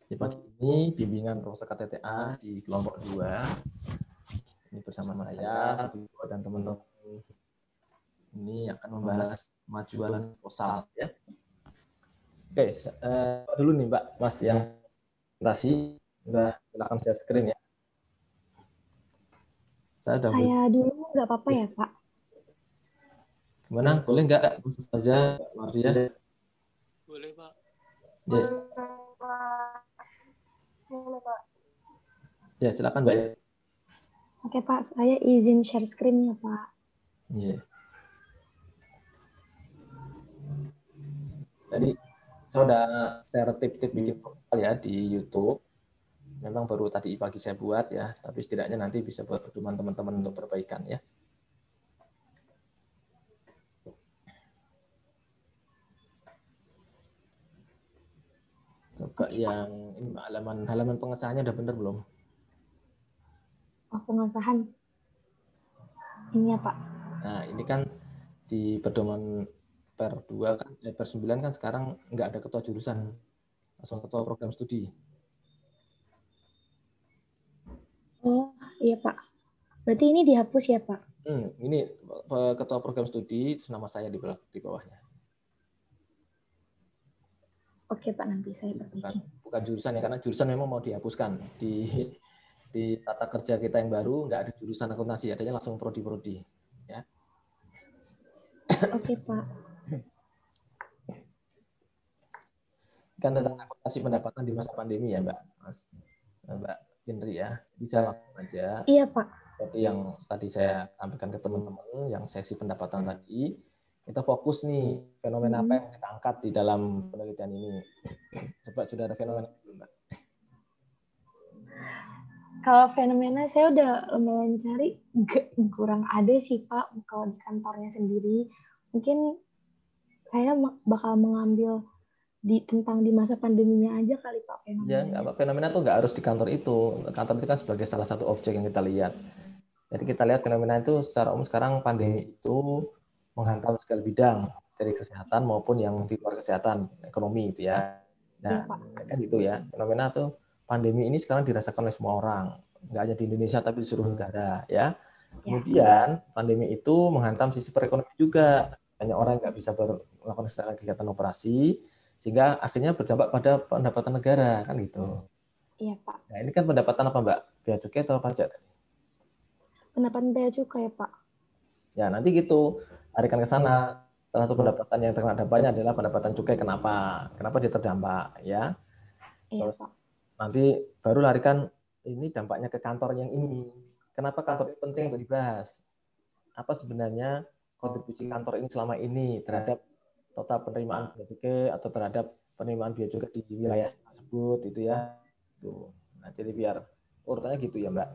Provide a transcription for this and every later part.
Di pagi ini bimbingan Profesor KTTA di kelompok 2. Ini bersama saya dan teman-teman ini akan membahas kemajuan proposal ya. Oke, dulu nih Mbak, Mas yang presentasi udah silakan share screen ya. Saya dulu nggak apa-apa ya Pak? Gimana? Boleh nggak? Khusus saja Maria. Boleh Pak. Yes. Boleh Pak. Ya silakan Mbak. Oke Pak, saya izin share screen ya Pak. Iya. Jadi saya udah share tip-tip bikin proposal ya di YouTube. Memang baru tadi pagi saya buat ya, tapi setidaknya nanti bisa buat pedoman teman-teman untuk perbaikan ya. Coba yang ini halaman pengesahannya udah bener belum? Oh, pengesahan. Ini ya Pak. Nah, ini kan di pedoman per 2 kan per 9 kan sekarang nggak ada ketua jurusan, langsung ketua program studi. Oh, iya Pak. Berarti ini dihapus ya Pak? Ini ketua program studi, terus nama saya di bawahnya. Oke Pak, nanti saya perbaiki. Bukan jurusan ya, karena jurusan memang mau dihapuskan. Di tata kerja kita yang baru nggak ada jurusan akuntansi, adanya langsung prodi-prodi. Ya. Oke Pak. Kan tentang akuntansi pendapatan di masa pandemi ya Mbak Indri ya. Bisa langsung aja. Iya Pak. Seperti yang tadi saya sampaikan ke teman-teman, yang sesi pendapatan tadi, kita fokus nih fenomena apa yang kita angkat di dalam penelitian ini. Coba sudah ada fenomena belum Mbak? Kalau fenomena saya udah lumayan cari, kurang ada sih Pak kalau di kantornya sendiri. Mungkin saya bakal mengambil tentang di masa pandeminya aja kali Pak fenomena. Ya, nggak apa, fenomena tuh nggak harus di kantor itu. Kantor itu kan sebagai salah satu objek yang kita lihat. Jadi kita lihat fenomena itu secara umum sekarang pandemi itu menghantam segala bidang, dari kesehatan maupun yang di luar kesehatan, ekonomi gitu ya. Nah, kan gitu ya. Fenomena tuh pandemi ini sekarang dirasakan oleh semua orang, nggak hanya di Indonesia tapi di seluruh negara ya. Kemudian pandemi itu menghantam sisi perekonomian juga. Banyak orang nggak bisa melakukan kegiatan operasi, sehingga akhirnya berdampak pada pendapatan negara kan gitu. Iya Pak. Nah ini kan pendapatan apa Mbak? Bea cukai atau pajak? Pendapatan bea cukai Pak. Ya nanti gitu, tarikan ke sana. Salah satu pendapatan yang terkena dampaknya adalah pendapatan cukai. Kenapa? Kenapa dia terdampak ya? Iya, Terus Pak. nanti baru larikan ini dampaknya ke kantor yang ini. Kenapa kantor ini penting untuk dibahas? Apa sebenarnya kontribusi kantor ini selama ini terhadap total penerimaan bea cukai atau terhadap penerimaan bea cukai di wilayah tersebut itu ya. Tuh. Nah, jadi biar urutannya gitu ya, Mbak.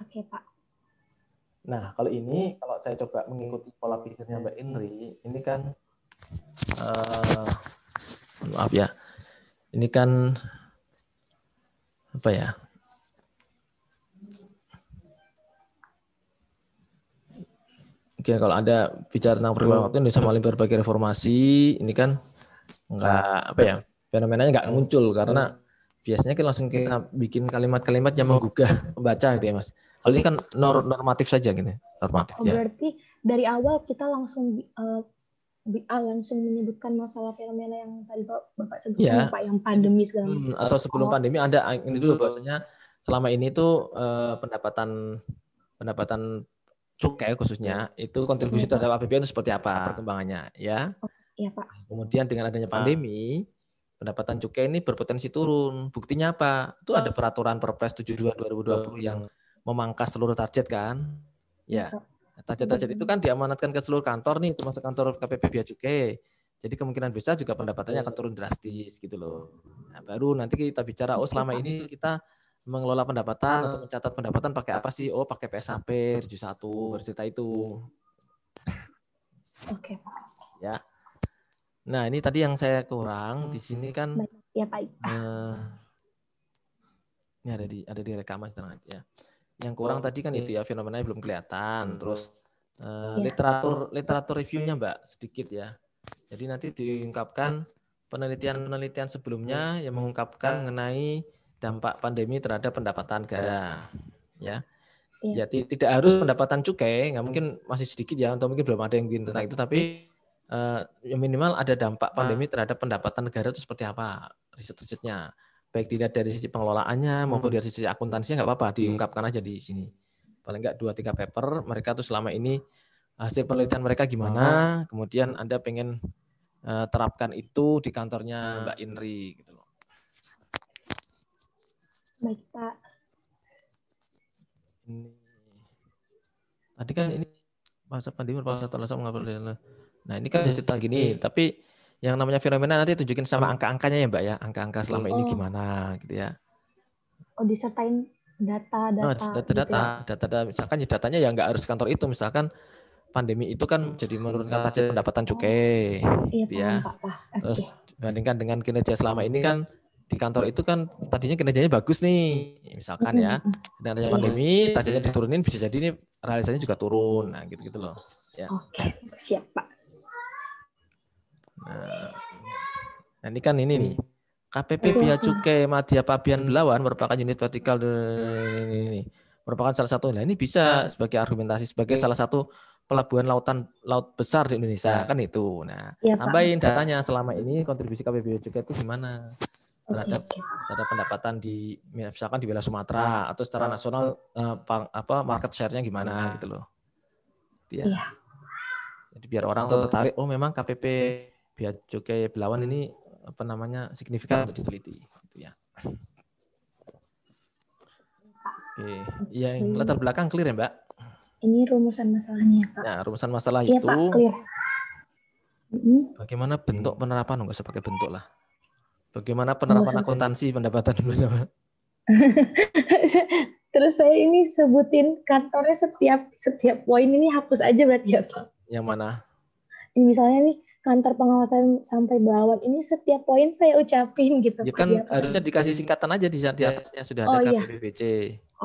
Oke, Pak. Nah, kalau saya coba mengikuti pola pikirnya Mbak Indri, ini kan maaf ya. Ini kan apa ya? Oke, kalau Anda bicara tentang perubahan waktu Indonesia maling berbagai reformasi, ini kan nggak apa ya, fenomenanya nggak muncul karena biasanya kan langsung kita bikin kalimat-kalimat yang menggugah pembaca gitu ya Mas. Kalau ini kan normatif saja gitu, normatif. Oh, berarti dari awal kita langsung menyebutkan masalah fenomena yang tadi Bapak sebutkan Pak, yang pandemi segala macam. Atau sebelum pandemi Anda ini dulu bahwasanya selama ini tuh pendapatan cukai khususnya itu kontribusi terhadap APBN itu seperti apa perkembangannya ya. Iya Pak. Kemudian dengan adanya pandemi pendapatan cukai ini berpotensi turun. Buktinya apa? Itu ada peraturan Perpres 72 2020 yang memangkas seluruh target kan? Ya. Target-target itu kan diamanatkan ke seluruh kantor nih, termasuk kantor KPP Bea Cukai. Jadi kemungkinan besar juga pendapatannya akan turun drastis gitu loh. Nah, baru nanti kita bicara selama ini kita mengelola pendapatan atau mencatat pendapatan pakai apa sih? Oh, pakai PSHP 71, bercerita itu. Oke, Pak. Ya. Nah, ini tadi yang saya kurang di sini kan. Ya, Pak. Ini ada di rekaman sekarang aja. Yang kurang tadi kan itu ya, fenomenanya belum kelihatan. Terus literatur reviewnya Mbak sedikit ya. Jadi nanti diungkapkan penelitian sebelumnya yang mengungkapkan mengenai dampak pandemi terhadap pendapatan negara. Ya. Ya tidak harus pendapatan cukai, nggak mungkin masih sedikit ya, atau mungkin belum ada yang bikin tentang itu, tapi yang minimal ada dampak pandemi terhadap pendapatan negara itu seperti apa riset-risetnya. Baik dilihat dari sisi pengelolaannya maupun dari sisi akuntansinya nggak apa-apa, diungkapkan aja di sini. Paling nggak 2-3 paper, mereka tuh selama ini hasil penelitian mereka gimana, kemudian Anda pengen terapkan itu di kantornya Mbak Inri gitu loh. Baik, Pak. Ini. Tadi kan ini masa pandemi masa mengapa. Nah, ini kan cerita gini, tapi yang namanya fenomena nanti tunjukin sama angka-angkanya ya, Mbak ya. Angka-angka selama ini gimana gitu ya. Oh, disertain data-data. Data misalkan datanya ya nggak harus kantor itu, misalkan pandemi itu kan jadi menurunkan target pendapatan cukai, gitu ya. Terus bandingkan dengan kinerja selama ini kan di kantor itu kan tadinya kinerjanya bagus nih, misalkan ya. Dan adanya pandemi, targetnya diturunin, bisa jadi ini realisasinya juga turun, nah gitu-gitu loh. Ya. Oke, siap Pak. Nah ini kan ini nih. KPP Bea Cukai Madya Pabean Belawan merupakan unit vertikal ini merupakan salah satu. Nah ini bisa sebagai argumentasi sebagai salah satu pelabuhan laut besar di Indonesia kan itu. Nah ya, tambahin datanya selama ini kontribusi KPP Bea Cukai itu gimana terhadap pendapatan di misalkan di wilayah Sumatera atau secara nasional market share-nya gimana gitu loh. Ya. Jadi biar orang tuh tertarik. Oh memang KPP Bea Cukai Belawan ini apa namanya signifikan untuk diteliti gitu ya. Oke, yang latar belakang clear ya Mbak? Ini rumusan masalahnya Pak. Nah, rumusan masalah itu Pak, clear. Bagaimana bentuk penerapan, nggak usah pakai bentuk lah. Bagaimana penerapan akuntansi pendapatan Terus saya ini sebutin kantornya setiap poin ini hapus aja berarti ya Pak. Yang mana? Ini misalnya nih kantor pengawasan sampai Belawan ini setiap poin saya ucapin gitu. Ya kan harusnya dikasih singkatan aja di atasnya sudah ada KPPBC.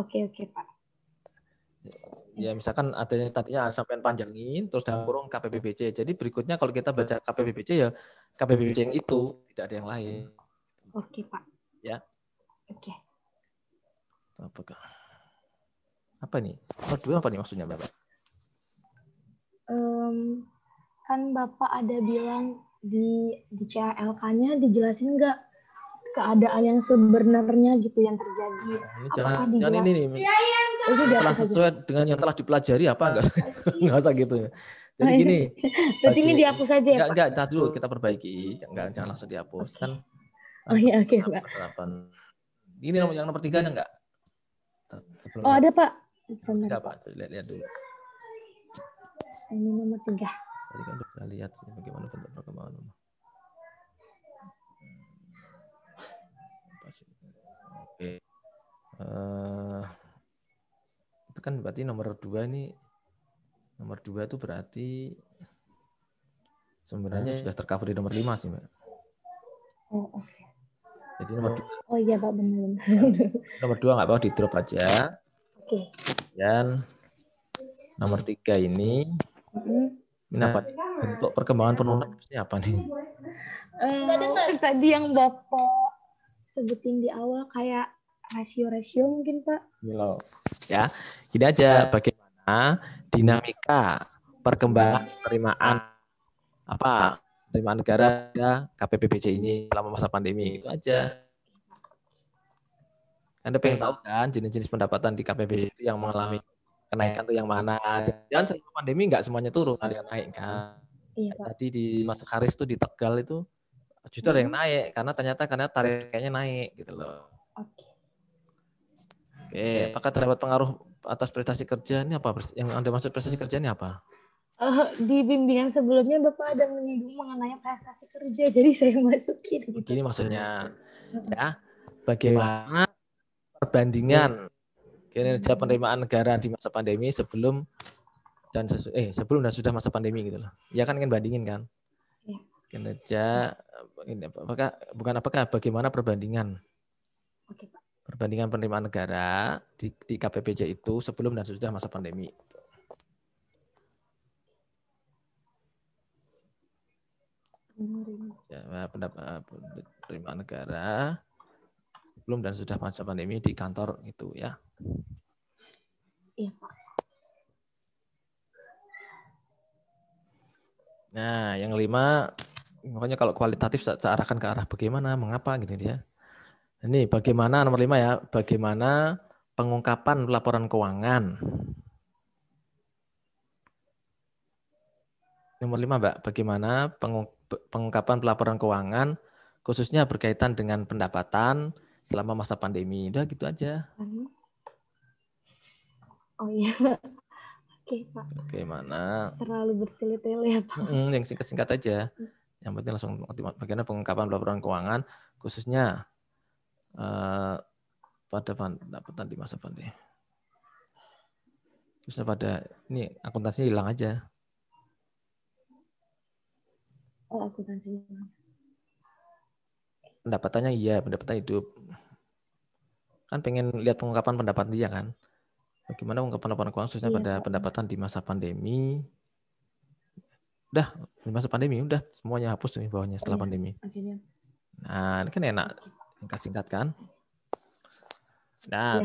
Oke Pak. Ya misalkan adanya tadinya sampai panjangin terus dalam kurung KPPBC. Jadi berikutnya kalau kita baca KPPBC ya KPPBC yang itu, tidak ada yang lain. Oke Pak. Ya. Oke. Apakah? Apa nih? Nomor 2 apa nih maksudnya Bapak? Kan Bapak ada bilang di CLK-nya dijelasin nggak keadaan yang sebenarnya gitu yang terjadi. Ini jangan ini nih. Telah sesuai dengan yang telah dipelajari apa enggak usah gitu ya. Jadi gini. Berarti ini dihapus aja ya Pak? Enggak, tar dulu kita perbaiki. Jangan langsung dihapus kan. Oh iya oke Pak. Ini yang nomor 3 ada enggak? Oh ada Pak. Sebentar Pak, lihat dulu. Ini nomor 3. Tadi kan udah lihat sih bagaimana bentuk perkembangan. Oke. Itu kan berarti nomor 2 ini. Nomor 2 itu berarti sebenarnya sudah tercover di nomor 5 sih, Mbak. Oh, oke. Jadi nomor 2. Oh iya, Pak, benar. Nomor 2 nggak apa-apa, di-drop aja. Oke. Dan nomor 3 ini apa? Bentuk perkembangan penurunan ini apa nih? Tadi yang Bapak sebutin di awal kayak rasio-rasio mungkin, Pak. Ya, gini aja bagaimana dinamika perkembangan penerimaan penerimaan negara KPPBC ini selama masa pandemi itu aja. Anda pengen tahu kan jenis-jenis pendapatan di KPBC itu yang mengalami kenaikan tuh yang mana? Jangan selama pandemi nggak semuanya turun, ada yang naik kan. Iya, Pak. Tadi di Mas Karis tuh di Tegal itu justru ada yang naik karena tarif kayaknya naik gitu loh. Oke, apakah terdapat pengaruh atas prestasi kerja ini apa? Yang Anda maksud prestasi kerja ini apa? Di bimbingan sebelumnya Bapak ada menyinggung mengenai prestasi kerja, jadi saya masukin. Begini maksudnya, ya, bagaimana perbandingan kinerja penerimaan negara di masa pandemi sebelum dan sudah masa pandemi gitu loh. Ya kan bandingin kan? Kinerja bagaimana perbandingan? Oke, Pak. Perbandingan penerimaan negara di KPBC itu sebelum dan sesudah masa pandemi. Ya, pendapat penerimaan negara sebelum dan sudah masa pandemi di kantor itu ya. Iya, Pak. Nah, yang 5, pokoknya kalau kualitatif saya arahkan ke arah bagaimana, mengapa gitu ya. Ini bagaimana nomor 5 ya, bagaimana pengungkapan laporan keuangan. Nomor 5, Mbak, bagaimana pengungkapan pelaporan keuangan khususnya berkaitan dengan pendapatan selama masa pandemi. Udah gitu aja. Oh iya. Oke, Pak. Bagaimana? Terlalu bertele-tele ya, Pak. Yang singkat-singkat aja. Yang penting langsung bagaimana pengungkapan pelaporan keuangan khususnya pada pendapatan di masa pandemi. Khususnya pada ini akuntansinya hilang aja. Oh, akuntansi. Pendapatannya iya, pendapatan hidup. Kan pengen lihat pengungkapan pendapat dia kan. Bagaimana pengungkapan laporan keuangan khususnya pada Pak. pendapatan di masa pandemi. Udah, di masa pandemi udah semuanya hapus tuh bawahnya setelah pandemi. Akhirnya. Nah, ini kan enak. Singkat-singkat kan. Nah,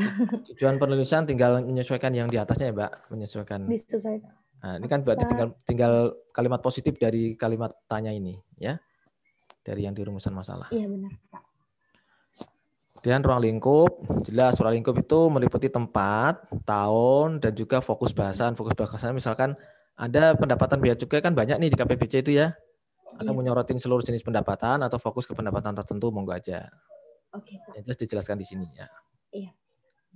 tujuan penulisan tinggal menyesuaikan yang di atasnya ya, Mbak, menyesuaikan. Disesuaikan. Nah, ini kan berarti tinggal kalimat positif dari kalimat tanya ini, ya. Dari yang di rumusan masalah. Iya, benar, Pak. Dan ruang lingkup, jelas ruang lingkup itu meliputi tempat, tahun, dan juga fokus bahasan. Fokus bahasan misalkan ada pendapatan biaya cukai kan banyak nih di KPBC itu ya. Ada mau nyorotin seluruh jenis pendapatan atau fokus ke pendapatan tertentu, monggo aja. Oke, Pak. Yang jelas dijelaskan di sini ya. Iya.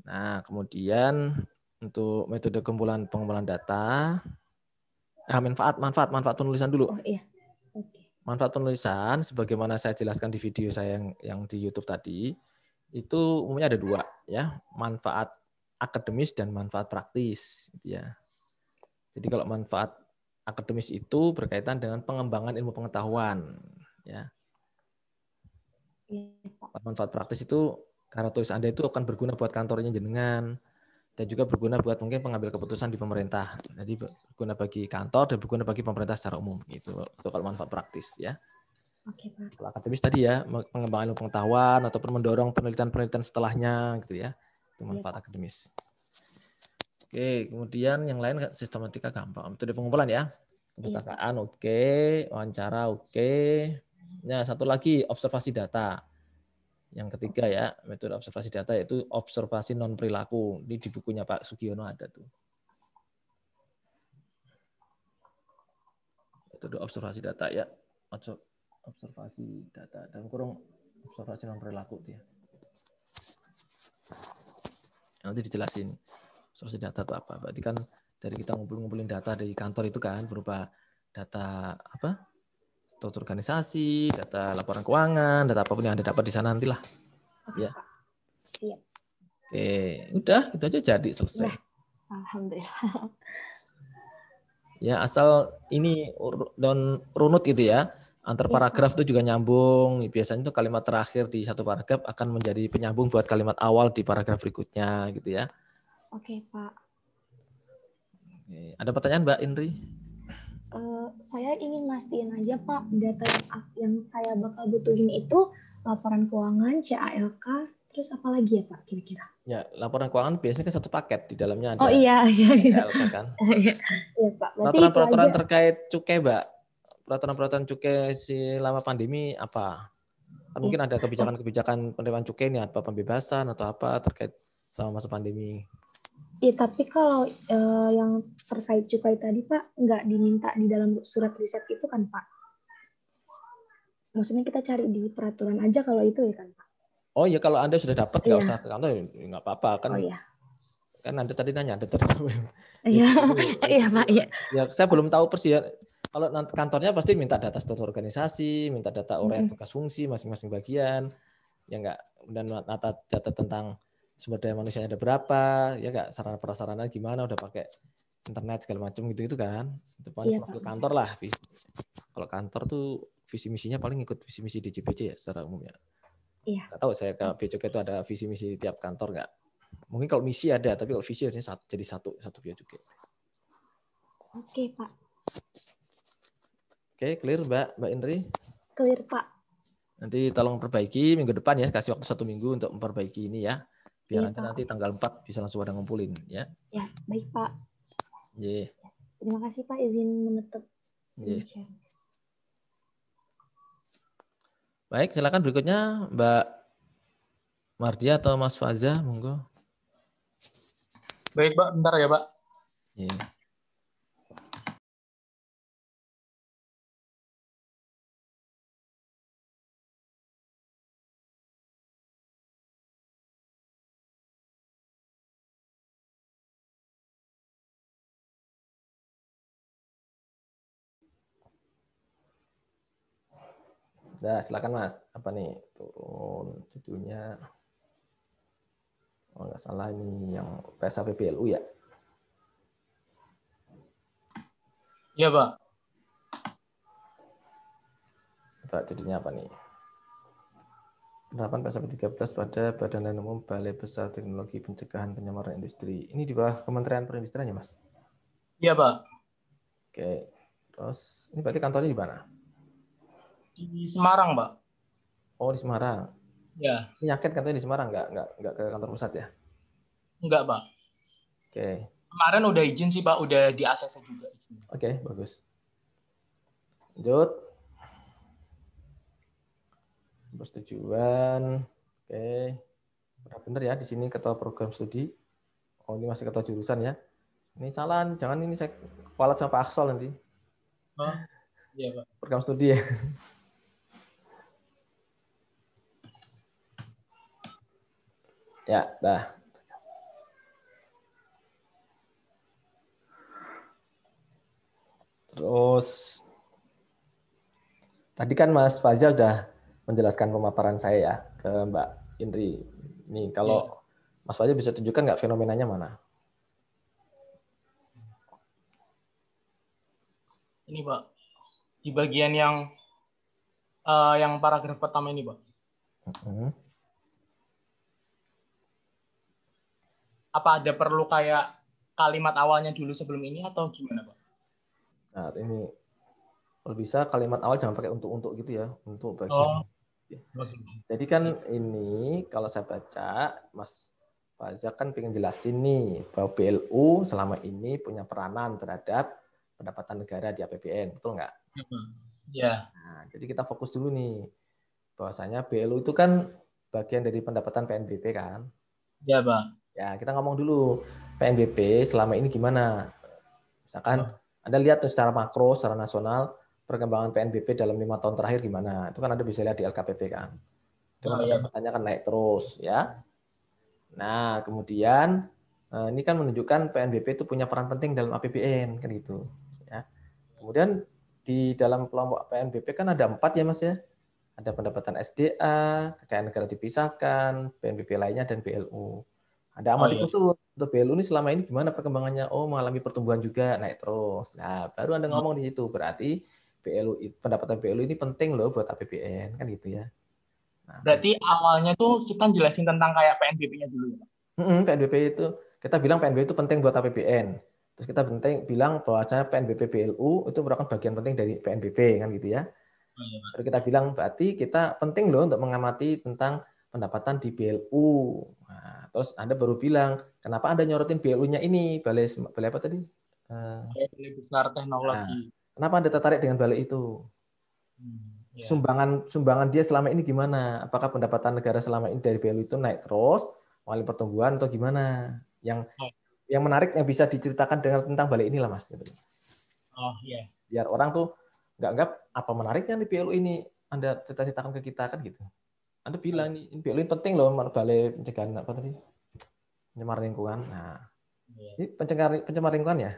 Nah, kemudian untuk metode pengumpulan data, manfaat penulisan dulu. Oh iya. Oke. Manfaat penulisan, sebagaimana saya jelaskan di video saya yang di YouTube tadi, itu umumnya ada 2 ya, manfaat akademis dan manfaat praktis ya. Jadi kalau manfaat akademis itu berkaitan dengan pengembangan ilmu pengetahuan ya. Manfaat praktis itu karena tulis Anda itu akan berguna buat kantornya jenengan dan juga berguna buat mungkin pengambil keputusan di pemerintah. Jadi berguna bagi kantor dan berguna bagi pemerintah secara umum gitu. Itu kalau manfaat praktis ya. Oke, Pak. Kalau akademis tadi ya, pengembangan ilmu pengetahuan ataupun mendorong penelitian-penelitian setelahnya gitu ya. Itu manfaat akademis. Oke, kemudian yang lain sistematika gampang. Metode pengumpulan ya. Perpustakaan oke, wawancara oke. Nah, satu lagi observasi data. Yang ketiga ya, metode observasi data yaitu observasi non perilaku. Ini di bukunya Pak Sugiono ada tuh. Metode observasi data ya. Observasi data dan kurung observasi non perilaku dia. Nanti dijelasin observasi data itu apa. Berarti kan dari kita ngumpulin data dari kantor itu kan berupa data apa? Struktur organisasi, data laporan keuangan, data apapun yang Anda dapat di sana nantilah. Ya. Iya. Oke, udah itu aja jadi selesai. Alhamdulillah. Ya, asal ini runut gitu ya. Antar paragraf itu juga nyambung. Biasanya itu kalimat terakhir di satu paragraf akan menjadi penyambung buat kalimat awal di paragraf berikutnya gitu ya. Oke, Pak. Oke. Ada pertanyaan Mbak Indri? Saya ingin mastiin aja Pak, data yang saya bakal butuhin itu laporan keuangan, CALK, terus apa lagi ya Pak kira-kira? Ya, laporan keuangan biasanya kan satu paket, di dalamnya ada oh, iya. CALK kan. Iya Pak. Peraturan-peraturan terkait cukai Mbak, peraturan-peraturan cukai selama pandemi apa? Kan mungkin ada kebijakan-kebijakan penerimaan cukai ini apa pembebasan atau apa terkait selama masa pandemi. Iya, tapi kalau yang terkait cukai tadi Pak, nggak diminta di dalam surat riset itu kan Pak? Maksudnya kita cari di peraturan aja kalau itu ya kan Pak? Oh iya, kalau Anda sudah dapat nggak usah ke kantor, nggak apa-apa kan. Oh iya. Kan Anda tadi nanya, Anda tertahu. Iya, iya Pak. Iya. Ya, saya belum tahu persis ya. Kalau kantornya pasti minta data struktur organisasi, minta data uraian tugas fungsi masing-masing bagian, ya enggak, dan data tentang sumber daya manusianya ada berapa, ya enggak, sarana prasarana gimana, udah pakai internet segala macam gitu kan. Itu paling profil kantor lah. Kalau kantor tuh visi misinya paling ikut visi misi DJBC ya secara umum ya. Iya. Nggak tahu saya ke Beacukai itu ada visi misi tiap kantor nggak? Mungkin kalau misi ada, tapi kalau visi harusnya jadi satu Beacukai. Oke Pak. Oke, clear Mbak Indri? clear Pak. Nanti tolong perbaiki minggu depan ya, kasih waktu 1 minggu untuk memperbaiki ini ya. Biar Iya, Anda Pak. nanti tanggal 4 bisa langsung pada ngumpulin ya. Ya, baik Pak. Yeah. Terima kasih Pak izin menutup Yeah. share. Baik, silakan berikutnya Mbak Mardia atau Mas Faza, monggo. Baik Pak, bentar ya Pak. Yeah. Nah, silakan Mas. Apa nih? Turun judulnya. Oh, nggak salah ini yang PSAP PLU ya? Iya Pak. Pak, judulnya apa nih? Penerapan PSAP 13 pada Badan Layanan Umum Balai Besar Teknologi Pencegahan Penyamaran Industri. Ini di bawah Kementerian Perindustrian ya, Mas? Iya Pak. Oke. Terus, ini berarti kantornya di mana? Di Semarang Pak. Oh, di Semarang. Ya. Ini yakin kantornya di Semarang, nggak ke kantor pusat ya? Enggak Pak. Oke. Kemarin udah izin sih Pak, udah di ACC juga. Oke, bagus. Lanjut. Persetujuan. Oke. Benar ya, di sini ketua program studi. Oh, ini masih ketua jurusan ya. Ini salah, jangan ini saya kepala sama Pak Aksol nanti. Oh, iya Pak. Program studi ya. Ya, dah. Terus, tadi kan Mas Fazal sudah menjelaskan pemaparan saya ya ke Mbak Indri. Nih, kalau Mas Fazal bisa tunjukkan nggak fenomenanya mana? Ini Pak, di bagian yang paragraf pertama ini Pak. Apa ada perlu kayak kalimat awalnya dulu sebelum ini atau gimana Pak? Nah, ini kalau bisa kalimat awal jangan pakai untuk gitu ya, untuk bagi. Oh. Jadi kan ini kalau saya baca, Mas Fazal kan pengen jelasin nih bahwa BLU selama ini punya peranan terhadap pendapatan negara di APBN, betul nggak? Ya. Nah, jadi kita fokus dulu nih, bahwasanya BLU itu kan bagian dari pendapatan PNBP kan? Ya Pak. Ya, kita ngomong dulu PNBP selama ini gimana? Misalkan Anda lihat tuh secara makro, secara nasional, perkembangan PNBP dalam 5 tahun terakhir gimana? Itu kan Anda bisa lihat di LKPP kan. Itu kan pendapatannya kan naik terus ya. Nah, kemudian ini kan menunjukkan PNBP itu punya peran penting dalam APBN kan gitu ya. Kemudian di dalam kelompok PNBP kan ada 4 ya Mas ya. Ada pendapatan SDA, kekayaan negara dipisahkan, PNBP lainnya dan BLU. Ada amati khusus untuk BLU ini selama ini gimana perkembangannya? Oh, mengalami pertumbuhan juga, naik terus. Nah, baru Anda ngomong di situ, berarti pendapatan BLU ini penting loh buat APBN kan gitu ya. Nah, berarti awalnya tuh kita jelasin tentang kayak PNBP-nya dulu ya. PNBP itu kita bilang PNBP itu penting buat APBN. Terus kita bilang bahwasanya PNBP BLU itu merupakan bagian penting dari PNBP kan gitu ya. Lalu kita bilang berarti kita penting loh untuk mengamati tentang pendapatan di BLU. Nah, terus Anda baru bilang kenapa Anda nyorotin BLU-nya ini, balai apa tadi? Balai Besar Teknologi. Nah, kenapa Anda tertarik dengan balai itu? Sumbangan dia selama ini gimana? Apakah pendapatan negara selama ini dari BLU itu naik terus, mengalami pertumbuhan atau gimana? Yang menarik yang bisa diceritakan dengan tentang balai inilah Mas. Oh iya. Biar orang tuh nggak anggap apa menariknya di BLU ini Anda ceritakan ke kita kan gitu. Anda bilang ini BLU ini penting loh, balai pencegahan apa tadi? Pencemaran lingkungan. Nah, ini pencemaran lingkungan ya?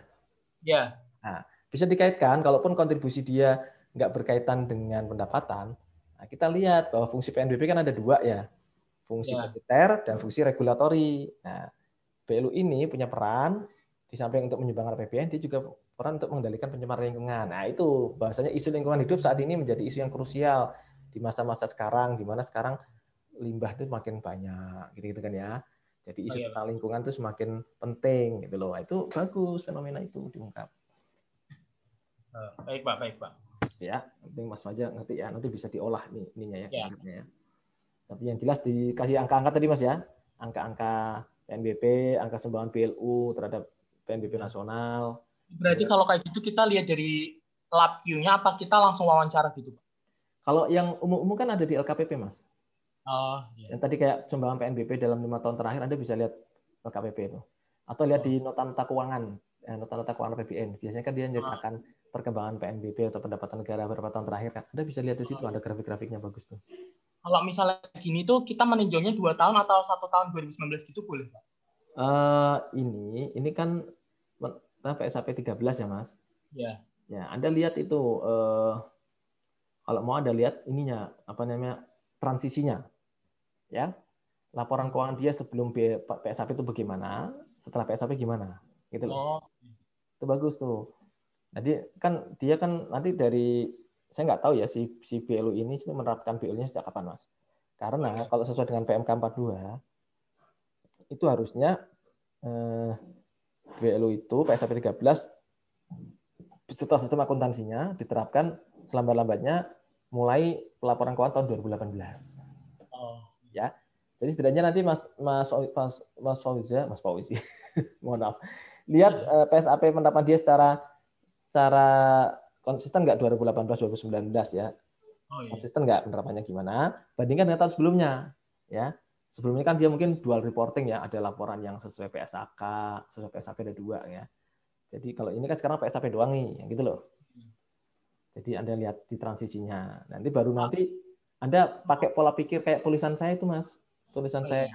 Ya. Nah, bisa dikaitkan kalaupun kontribusi dia nggak berkaitan dengan pendapatan. Nah, kita lihat bahwa fungsi PNBP kan ada 2 ya. Fungsi budgeter dan fungsi regulatori. Nah, BLU ini punya peran di samping untuk menyumbangkan APBN, dia juga peran untuk mengendalikan pencemaran lingkungan. Nah, itu bahasanya isu lingkungan hidup saat ini menjadi isu yang krusial di masa-masa sekarang, di mana sekarang limbah itu makin banyak, gitu kan ya. Jadi isu tentang lingkungan itu semakin penting, gitu loh. Itu bagus fenomena itu diungkap. Baik Pak, baik Pak. Ya, penting Mas Fajar ngerti ya, nanti bisa diolah ininya ya, Ya. ya. Tapi yang jelas dikasih angka-angka tadi Mas ya, angka-angka PNBP, angka sumbangan BLU terhadap PNBP nasional. Berarti kalau kayak gitu kita lihat dari lab Q-nya apa kita langsung wawancara gitu? Kalau yang umum-umum kan ada di LKPP Mas. Oh, iya. Yang tadi kayak sumbangan PNBP dalam 5 tahun terakhir Anda bisa lihat LKPP itu. Atau lihat di nota-nota keuangan, nota-nota keuangan APBN. Biasanya kan dia menceritakan perkembangan PNBP atau pendapatan negara beberapa tahun terakhir kan. Anda bisa lihat di situ, ada grafik-grafiknya bagus tuh. Kalau misalnya gini tuh kita meninjaunya 2 tahun atau 1 tahun 2019 gitu boleh, Pak? Ini kan PSAP 13 ya Mas. Ya. Ya, Anda lihat itu kalau mau Anda lihat ininya apa namanya transisinya. Ya. Laporan keuangan dia sebelum PSAP itu bagaimana, setelah PSAP gimana, gitu loh. Itu bagus tuh. Jadi kan dia kan nanti dari saya nggak tahu ya si BLU ini menerapkan BLU-nya sejak kapan Mas. Karena kalau sesuai dengan PMK 42 itu harusnya BLU itu PSAP 13 beserta sistem akuntansinya diterapkan selambat-lambatnya mulai pelaporan keuangan tahun 2018. Ya. Jadi setidaknya nanti Mas Fauzi, mohon maaf, lihat PSAP penerapan dia secara konsisten nggak 2018-2019 ya, konsisten nggak penerapannya gimana? Bandingkan dengan tahun sebelumnya, ya. Sebelumnya kan dia mungkin dual reporting ya, ada laporan yang sesuai PSAK, sesuai PSAP ada 2 ya. Jadi kalau ini kan sekarang PSAP doang nih, gitu loh. Jadi Anda lihat di transisinya, nanti Anda pakai pola pikir kayak tulisan saya itu Mas. Tulisan saya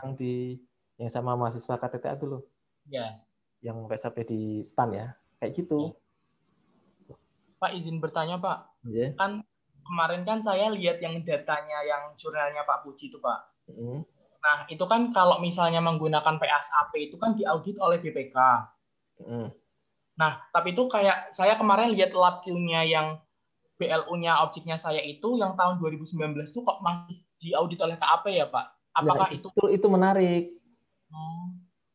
yang sama mahasiswa KTTA itu loh. Ya. Yang PSAP di STAN ya. Kayak gitu. Pak izin bertanya Pak. Yeah. Kan kemarin kan saya lihat yang datanya yang jurnalnya Pak Puji itu Pak. Nah, itu kan kalau misalnya menggunakan PSAP itu kan diaudit oleh BPK. Nah, tapi itu kayak saya kemarin lihat lab Q-nya yang BLU-nya objeknya saya itu yang tahun 2019 itu kok masih diaudit oleh KAP ya Pak? Apakah itu menarik?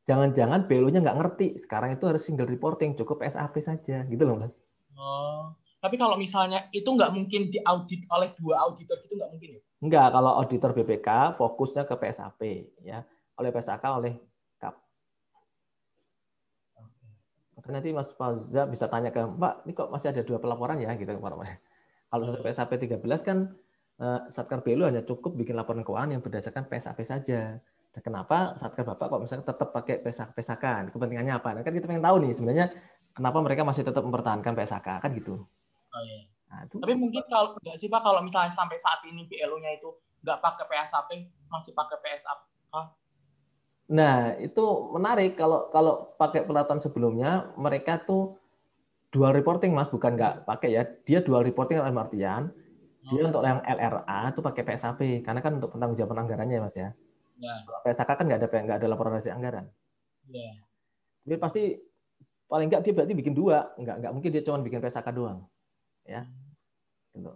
Jangan-jangan BLU-nya nggak ngerti. Sekarang itu harus single reporting, cukup PSAP saja, gitu loh Mas. Tapi kalau misalnya itu nggak mungkin diaudit oleh 2 auditor gitu nggak mungkin ya? Nggak, kalau auditor BPK fokusnya ke PSAP ya, oleh PSAK oleh KAP. Nanti Mas Fauza bisa tanya ke Pak, ini kok masih ada 2 pelaporan ya gitu. Kalau sesuai PSAP 13 kan Satker BLU hanya cukup bikin laporan keuangan yang berdasarkan PSAP saja. Dan kenapa Satker Bapak kok misalnya tetap pakai PSAK? Kepentingannya apa? Nah, kan kita pengen tahu nih sebenarnya kenapa mereka masih tetap mempertahankan PSAK kan gitu. Nah, tapi mungkin kalau nggak sih Pak, kalau misalnya sampai saat ini BLU-nya itu nggak pakai PSAP, masih pakai PSAK. Nah, itu menarik kalau pakai peraturan sebelumnya mereka tuh dual reporting Mas, bukan nggak pakai ya. Dia dual reporting dalam artian dia untuk yang LRA itu pakai PSAP karena kan untuk pertanggungjawaban anggarannya Mas ya. PSAK kan nggak ada laporan hasil anggaran. Tapi pasti paling nggak dia berarti bikin 2, nggak mungkin dia cuma bikin PSAK doang. Ya. Gitu.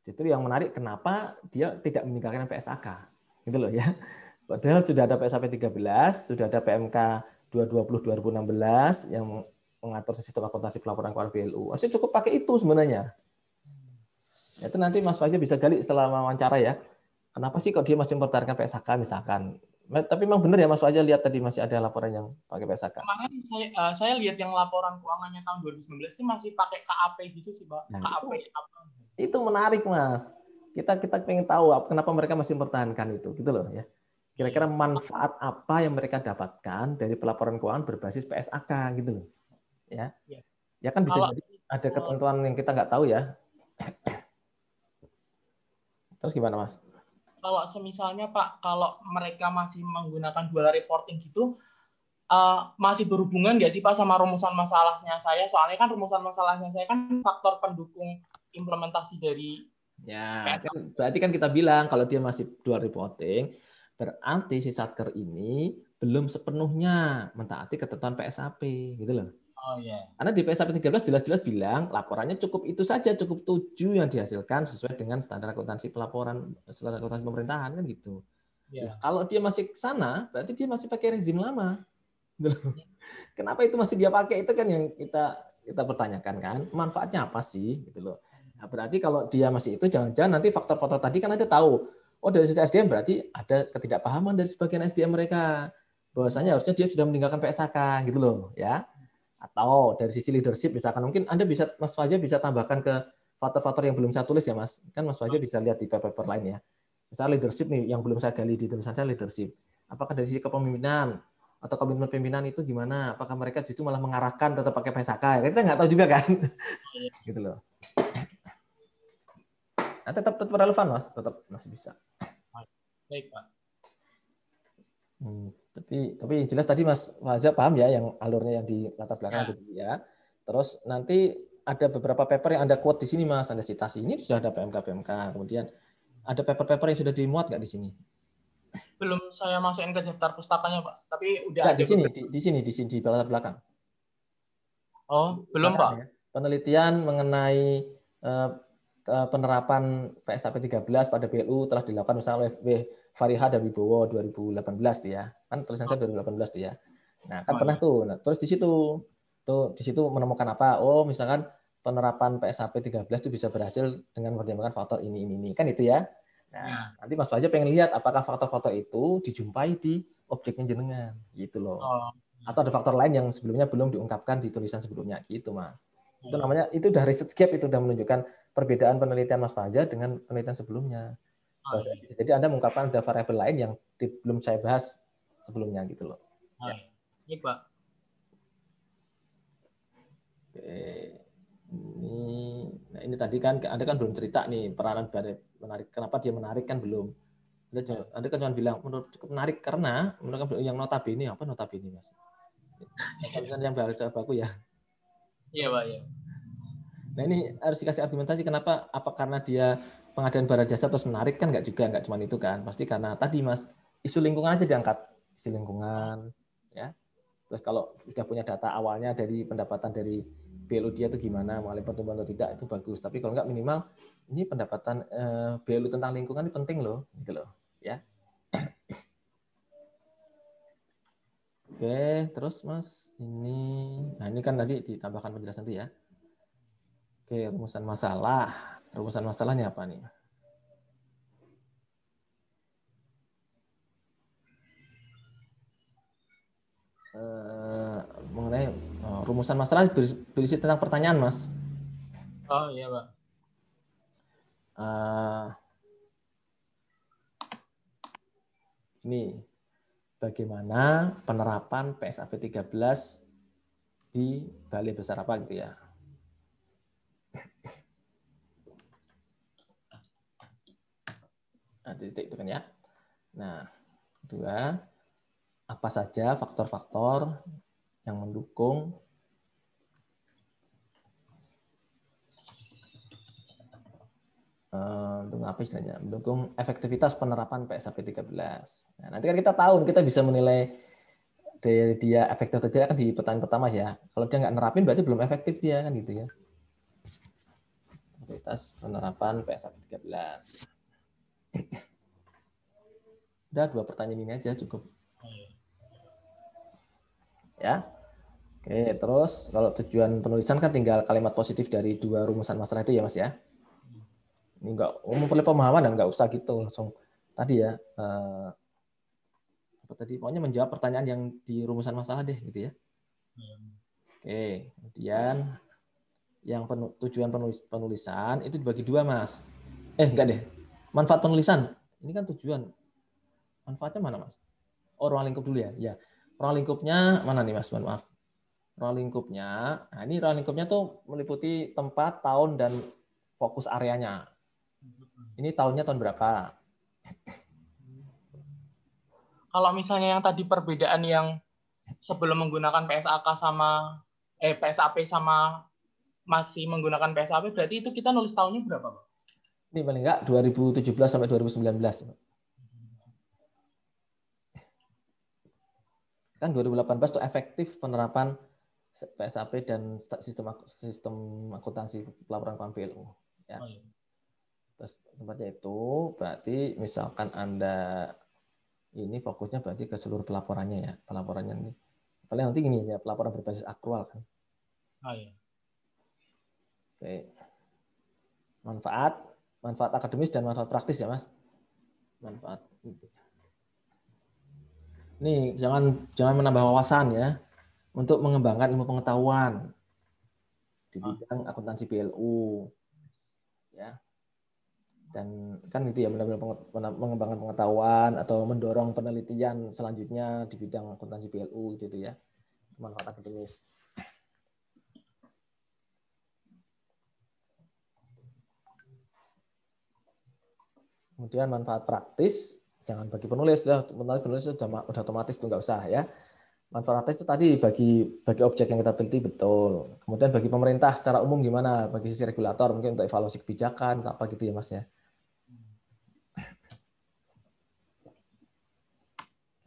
Justru yang menarik kenapa dia tidak meninggalkan PSAK. Gitu loh ya. Padahal sudah ada PSAP 13, sudah ada PMK 220 2016 yang mengatur sistem akuntansi pelaporan keuangan BLU. Masih cukup pakai itu sebenarnya. Itu nanti Mas Fajar bisa gali setelah wawancara ya. Kenapa sih kok dia masih mempertahankan PSAK misalkan? Tapi memang benar ya Mas Fajar lihat tadi masih ada laporan yang pakai PSAK. Kemarin saya lihat yang laporan keuangannya tahun 2019 sih masih pakai KAP gitu sih, Pak. Nah, KAP apa? Itu menarik Mas. Kita pengen tahu kenapa mereka masih mempertahankan itu, gitu loh ya. Kira-kira manfaat apa yang mereka dapatkan dari pelaporan keuangan berbasis PSAK gitu loh. Ya. Ya kan bisa jadi ada ketentuan yang kita nggak tahu ya. Terus gimana Mas? Kalau semisalnya Pak, kalau mereka masih menggunakan dual reporting gitu, masih berhubungan nggak sih Pak sama rumusan masalahnya saya? Soalnya kan rumusan masalahnya saya kan faktor pendukung implementasi dari kan berarti kan kita bilang kalau dia masih dual reporting, berarti si Satker ini belum sepenuhnya mentaati ketentuan PSAP, gitu loh. Karena di PSAP 13 jelas-jelas bilang laporannya cukup itu saja, cukup 7 yang dihasilkan sesuai dengan standar akuntansi pelaporan, standar akuntansi pemerintahan kan gitu. Ya, kalau dia masih ke sana, berarti dia masih pakai rezim lama. Kenapa itu masih dia pakai, itu kan yang kita pertanyakan kan, manfaatnya apa sih gitu loh. Nah, berarti kalau dia masih itu, jangan-jangan nanti faktor-faktor tadi kan ada tahu. Oh, dari sisi SDM berarti ada ketidakpahaman dari sebagian SDM mereka. Bahwasanya harusnya dia sudah meninggalkan PSAK gitu loh, ya. Atau dari sisi leadership misalkan mungkin Anda bisa Mas Fajar bisa tambahkan ke faktor-faktor yang belum saya tulis ya Mas. Kan Mas Fajar bisa lihat di paper lain ya. Misalnya leadership nih yang belum saya gali di tulisan saya leadership. Apakah dari sisi kepemimpinan atau komitmen pimpinan itu gimana? Apakah mereka justru malah mengarahkan tetap pakai PSAK? Kita nggak tahu juga kan. Gitu loh. Nah, tetap relevan Mas, tetap masih bisa. Baik Pak. Tapi jelas tadi Mas Fajar paham ya yang alurnya yang di latar belakang itu ya. Terus nanti ada beberapa paper yang Anda quote di sini Mas, Anda citasi. Ini sudah ada PMK. Kemudian ada paper-paper yang sudah dimuat nggak di sini? Belum saya masukin ke daftar pustakanya Pak, tapi udah nggak, ada di sini di latar belakang. Oh, belum Pak. Ya, penelitian mengenai penerapan PSAP 13 pada BLU telah dilakukan misalnya oleh Fariha dan Wibowo 2018 tuh ya. Kan tulisan saya 2018 tuh ya. Nah, kan pernah tuh. Nah, terus di situ menemukan apa? Oh, misalkan penerapan PSAP 13 itu bisa berhasil dengan mempertimbangkan faktor ini. Kan itu ya. Nah, nanti Mas Fajar pengen lihat apakah faktor-faktor itu dijumpai di objeknya jenengan gitu loh. Atau ada faktor lain yang sebelumnya belum diungkapkan di tulisan sebelumnya gitu, Mas. Itu namanya, itu udah research gap, itu udah menunjukkan perbedaan penelitian Mas Fajar dengan penelitian sebelumnya. Jadi Anda mengungkapkan ada variabel lain yang belum saya bahas sebelumnya gitu loh. Ya. Iya, Pak. Oke. Ini tadi kan Anda kan belum cerita nih peranan menarik. Kenapa dia menarik kan belum. Anda kan cuma bilang menurut cukup menarik karena menurut yang notabene apa notabene Mas? Yang bahasa baku ya. Iya Pak ya. Nah ini harus dikasih argumentasi kenapa? Apa karena dia pengadaan barang jasa terus menarik kan nggak juga, nggak cuma itu kan. Pasti karena tadi Mas, isu lingkungan aja diangkat. Isu lingkungan ya. Terus kalau sudah punya data awalnya dari pendapatan dari BLU dia itu gimana, mengalami pertumbuhan atau tidak, itu bagus. Tapi kalau nggak minimal ini pendapatan BLU tentang lingkungan ini penting loh, gitu loh, ya. Oke, terus Mas, ini kan tadi ditambahkan penjelasan itu ya. Oke, rumusan masalah. Rumusan masalahnya apa nih? Mengenai rumusan masalah berisi tentang pertanyaan, Mas. Oh iya, Pak. Ini bagaimana penerapan PSAP 13 di Balai Besar apa gitu ya. Nah, titik itu kan ya. Nah, kedua, apa saja faktor-faktor yang mendukung apa istilahnya? Mendukung efektivitas penerapan PSAP 13. Nah, nanti kan kita tahu, kita bisa menilai dia efektif atau tidak kan di pertanyaan pertama ya. Kalau dia nggak nerapin berarti belum efektif dia kan gitu ya. Efektivitas penerapan PSAP 13. Udah 2 pertanyaan ini aja cukup. Ya. Oke, terus kalau tujuan penulisan kan tinggal kalimat positif dari 2 rumusan masalah itu ya Mas ya. Ini enggak memperoleh pemahaman dan enggak usah gitu langsung tadi ya. Apa tadi? Pokoknya menjawab pertanyaan yang di rumusan masalah deh gitu ya. Oke, kemudian yang tujuan penulisan itu dibagi 2 Mas. Enggak deh. Manfaat penulisan. Ini kan tujuan. Manfaatnya mana Mas? Oh, ruang lingkup dulu ya. Ya. Ruang lingkupnya mana nih Mas? Mohon maaf. Ruang lingkupnya. Nah, ini ruang lingkupnya tuh meliputi tempat, tahun dan fokus areanya. Ini tahunnya tahun berapa? Kalau misalnya yang tadi perbedaan yang sebelum menggunakan PSAP sama masih menggunakan PSAP, berarti itu kita nulis tahunnya berapa, Pak? Ini paling enggak 2017 sampai 2019. Kan 2018 itu efektif penerapan PSAP dan sistem akuntansi pelaporan keuangan BLU. Ya. Terus tempatnya itu berarti misalkan Anda ini fokusnya berarti ke seluruh pelaporannya ya. Pelaporannya ini. Paling nanti gini ya, pelaporan berbasis akrual kan. Oh iya. Oke. Manfaat akademis dan manfaat praktis ya, Mas. Manfaat. Nih, jangan menambah wawasan ya. Untuk mengembangkan ilmu pengetahuan di bidang akuntansi BLU. Ya. Dan kan itu ya benar-benar mengembangkan pengetahuan atau mendorong penelitian selanjutnya di bidang akuntansi BLU gitu ya. Manfaat akademis. Kemudian manfaat praktis, jangan bagi penulis, penulis sudah otomatis itu nggak usah ya. Manfaat praktis itu tadi bagi objek yang kita teliti betul. Kemudian bagi pemerintah secara umum gimana? Bagi sisi regulator mungkin untuk evaluasi kebijakan atau apa gitu ya Mas ya.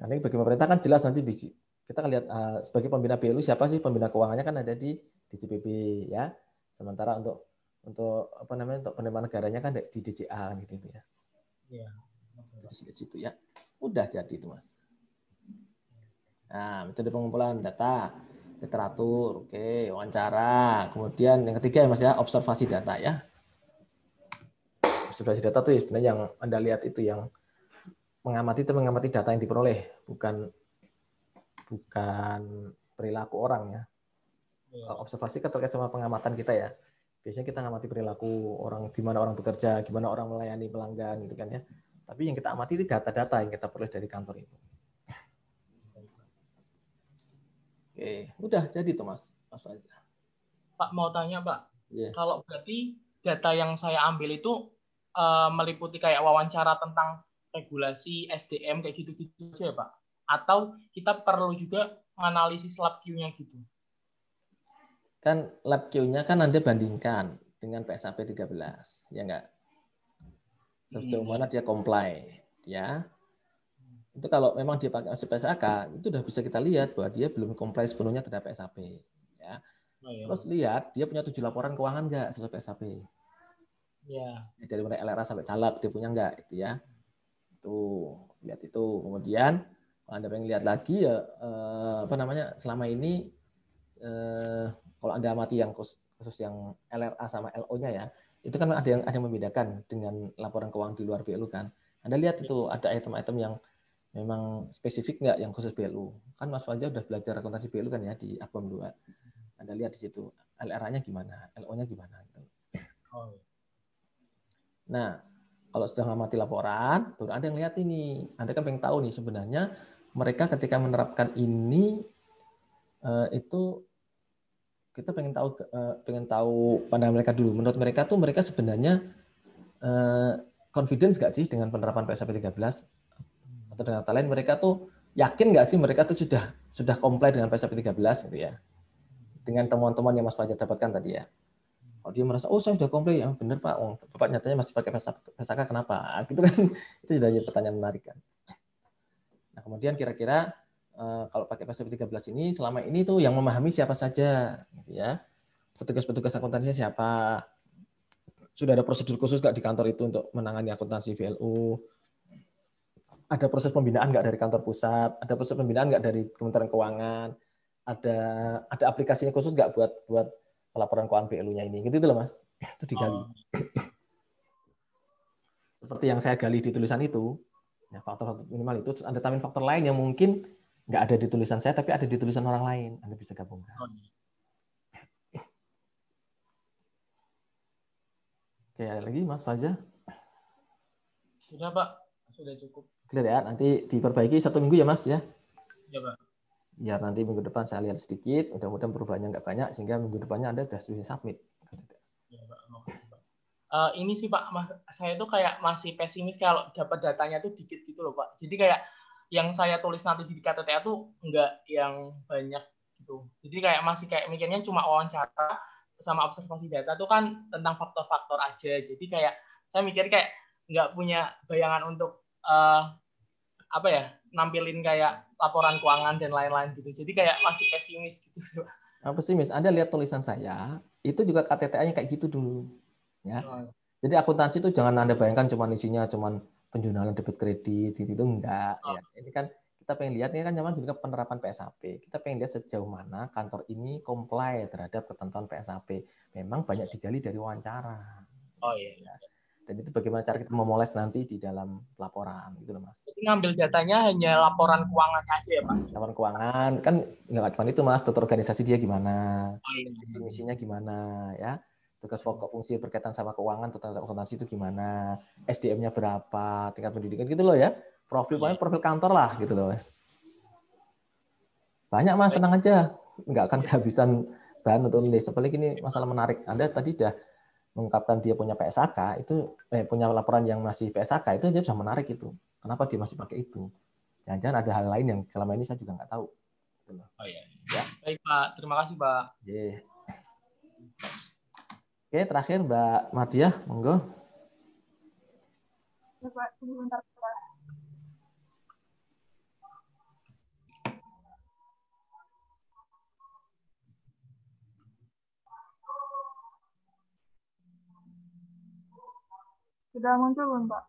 Nah, ini bagi pemerintah kan jelas nanti kita akan lihat sebagai pembina BLU siapa sih pembina keuangannya kan ada di DJPB ya. Sementara untuk apa namanya untuk penerimaan negaranya kan di DJA gitu ya. Iya. Di situ ya. Udah jadi itu Mas. Nah, metode pengumpulan data, literatur, oke, wawancara. Kemudian yang ketiga ya Mas ya, observasi data ya. Observasi data itu sebenarnya yang Anda lihat itu yang mengamati data yang diperoleh, bukan perilaku orang ya. Observasi kan terkait sama pengamatan kita ya. Biasanya kita ngamati perilaku orang, gimana orang bekerja, gimana orang melayani pelanggan gitu kan ya. Tapi yang kita amati itu data-data yang kita peroleh dari kantor itu. Oke, udah jadi tuh Mas Fajar. Pak mau tanya Pak, kalau berarti data yang saya ambil itu meliputi kayak wawancara tentang regulasi SDM kayak gitu-gitu aja ya Pak? Atau kita perlu juga menganalisis lab Q-nya gitu? Kan lab Q-nya kan Anda bandingkan dengan PSAP 13, ya enggak? Sejauh mana dia comply, ya. Itu kalau memang dia pakai PSAK, itu udah bisa kita lihat bahwa dia belum comply sepenuhnya terhadap PSAP, ya. Terus lihat dia punya 7 laporan keuangan enggak sesuai PSAP. Ya. Dari mulai LRA sampai calap dia punya enggak itu ya. Tuh, lihat itu. Kemudian kalau Anda pengen lihat lagi ya apa namanya? Selama ini kalau Anda amati yang khusus yang LRA sama LO-nya ya, itu kan ada yang membedakan dengan laporan keuangan di luar BLU kan. Anda lihat itu ada item-item yang memang spesifik nggak yang khusus BLU. Kan Mas Fajar udah belajar akuntansi BLU kan ya di Akbam 2. Anda lihat di situ LRA-nya gimana, LO-nya gimana gitu. Nah, kalau sudah mengamati laporan, baru Anda yang lihat ini. Anda kan pengen tahu nih sebenarnya mereka ketika menerapkan ini itu kita pengen tahu pandangan mereka dulu. Menurut mereka tuh mereka sebenarnya confidence nggak sih dengan penerapan PSAP 13? Atau dengan kata lain mereka tuh yakin nggak sih mereka tuh sudah comply dengan PSAP 13 gitu ya? Dengan temuan-temuan yang Mas Fajar dapatkan tadi ya. Kalau dia merasa, oh saya sudah comply, ya benar Pak, Bapak nyatanya masih pakai PSAK, kenapa? Gitu kan, itu sudah jadi pertanyaan menarik kan. Nah kemudian kira-kira kalau pakai PSAP 13 ini, selama ini tuh yang memahami siapa saja, gitu ya. Petugas-petugas akuntansinya siapa? Sudah ada prosedur khusus nggak di kantor itu untuk menangani akuntansi BLU? Ada proses pembinaan nggak dari kantor pusat? Ada proses pembinaan nggak dari Kementerian Keuangan? Ada aplikasinya khusus nggak buat pelaporan keuangan BLU-nya ini? Gitu loh Mas. Itu digali. Seperti yang saya gali di tulisan itu, ya, faktor minimal itu, terus Anda tambahin faktor lain yang mungkin nggak ada di tulisan saya, tapi ada di tulisan orang lain. Anda bisa gabungkan. Oke, lagi Mas Fajar? Sudah Pak, sudah cukup. Clear ya, nanti diperbaiki 1 minggu ya Mas ya? Ya Pak. Biar nanti minggu depan saya lihat sedikit, mudah-mudahan perubahannya nggak banyak, sehingga minggu depannya Anda sudah bisa submit. Ya, Pak. Ini sih Pak, saya tuh kayak masih pesimis kalau dapat datanya tuh dikit gitu loh Pak. Jadi kayak yang saya tulis nanti di KTTA tuh nggak yang banyak gitu. Jadi kayak masih kayak mikirnya cuma wawancara sama observasi data tuh kan tentang faktor-faktor aja. Jadi kayak saya mikir kayak nggak punya bayangan untuk apa ya, nampilin kayak laporan keuangan dan lain-lain gitu. Jadi kayak masih pesimis gitu sih Pak. Pesimis, Anda lihat tulisan saya, itu juga KTTA-nya kayak gitu dulu. Ya. Jadi akuntansi itu jangan Anda bayangkan cuma isinya cuma penjualan debit kredit gitu enggak ya. Ini kan kita pengen lihat ini kan zaman juga penerapan PSAP. Kita pengen lihat sejauh mana kantor ini comply terhadap ketentuan PSAP. Memang banyak digali dari wawancara Oh iya. Dan itu bagaimana cara kita memoles nanti di dalam laporan gitu loh Mas. Jadi ngambil datanya hanya laporan keuangan aja ya Pak? Laporan keuangan kan nggak cuma itu Mas, struktur organisasi dia gimana, visi misinya gimana ya, tugas pokok fungsi berkaitan sama keuangan, total akuntansi itu gimana, SDM-nya berapa, tingkat pendidikan gitu loh ya, profil kantor lah gitu loh. Banyak Mas, tenang aja, nggak akan kehabisan bahan untuk nulis. Apalagi ini masalah menarik. Anda tadi udah mengungkapkan dia punya PSAK itu punya laporan yang masih PSAK itu dia sudah menarik itu. Kenapa dia masih pakai itu? Jangan-jangan ada hal lain yang selama ini saya juga nggak tahu. Oh iya. Ya. Baik Pak, terima kasih Pak. Yeah. Oke, terakhir Mbak Madiah, monggo. Ya Pak, sebentar Pak. Sudah muncul belum Pak?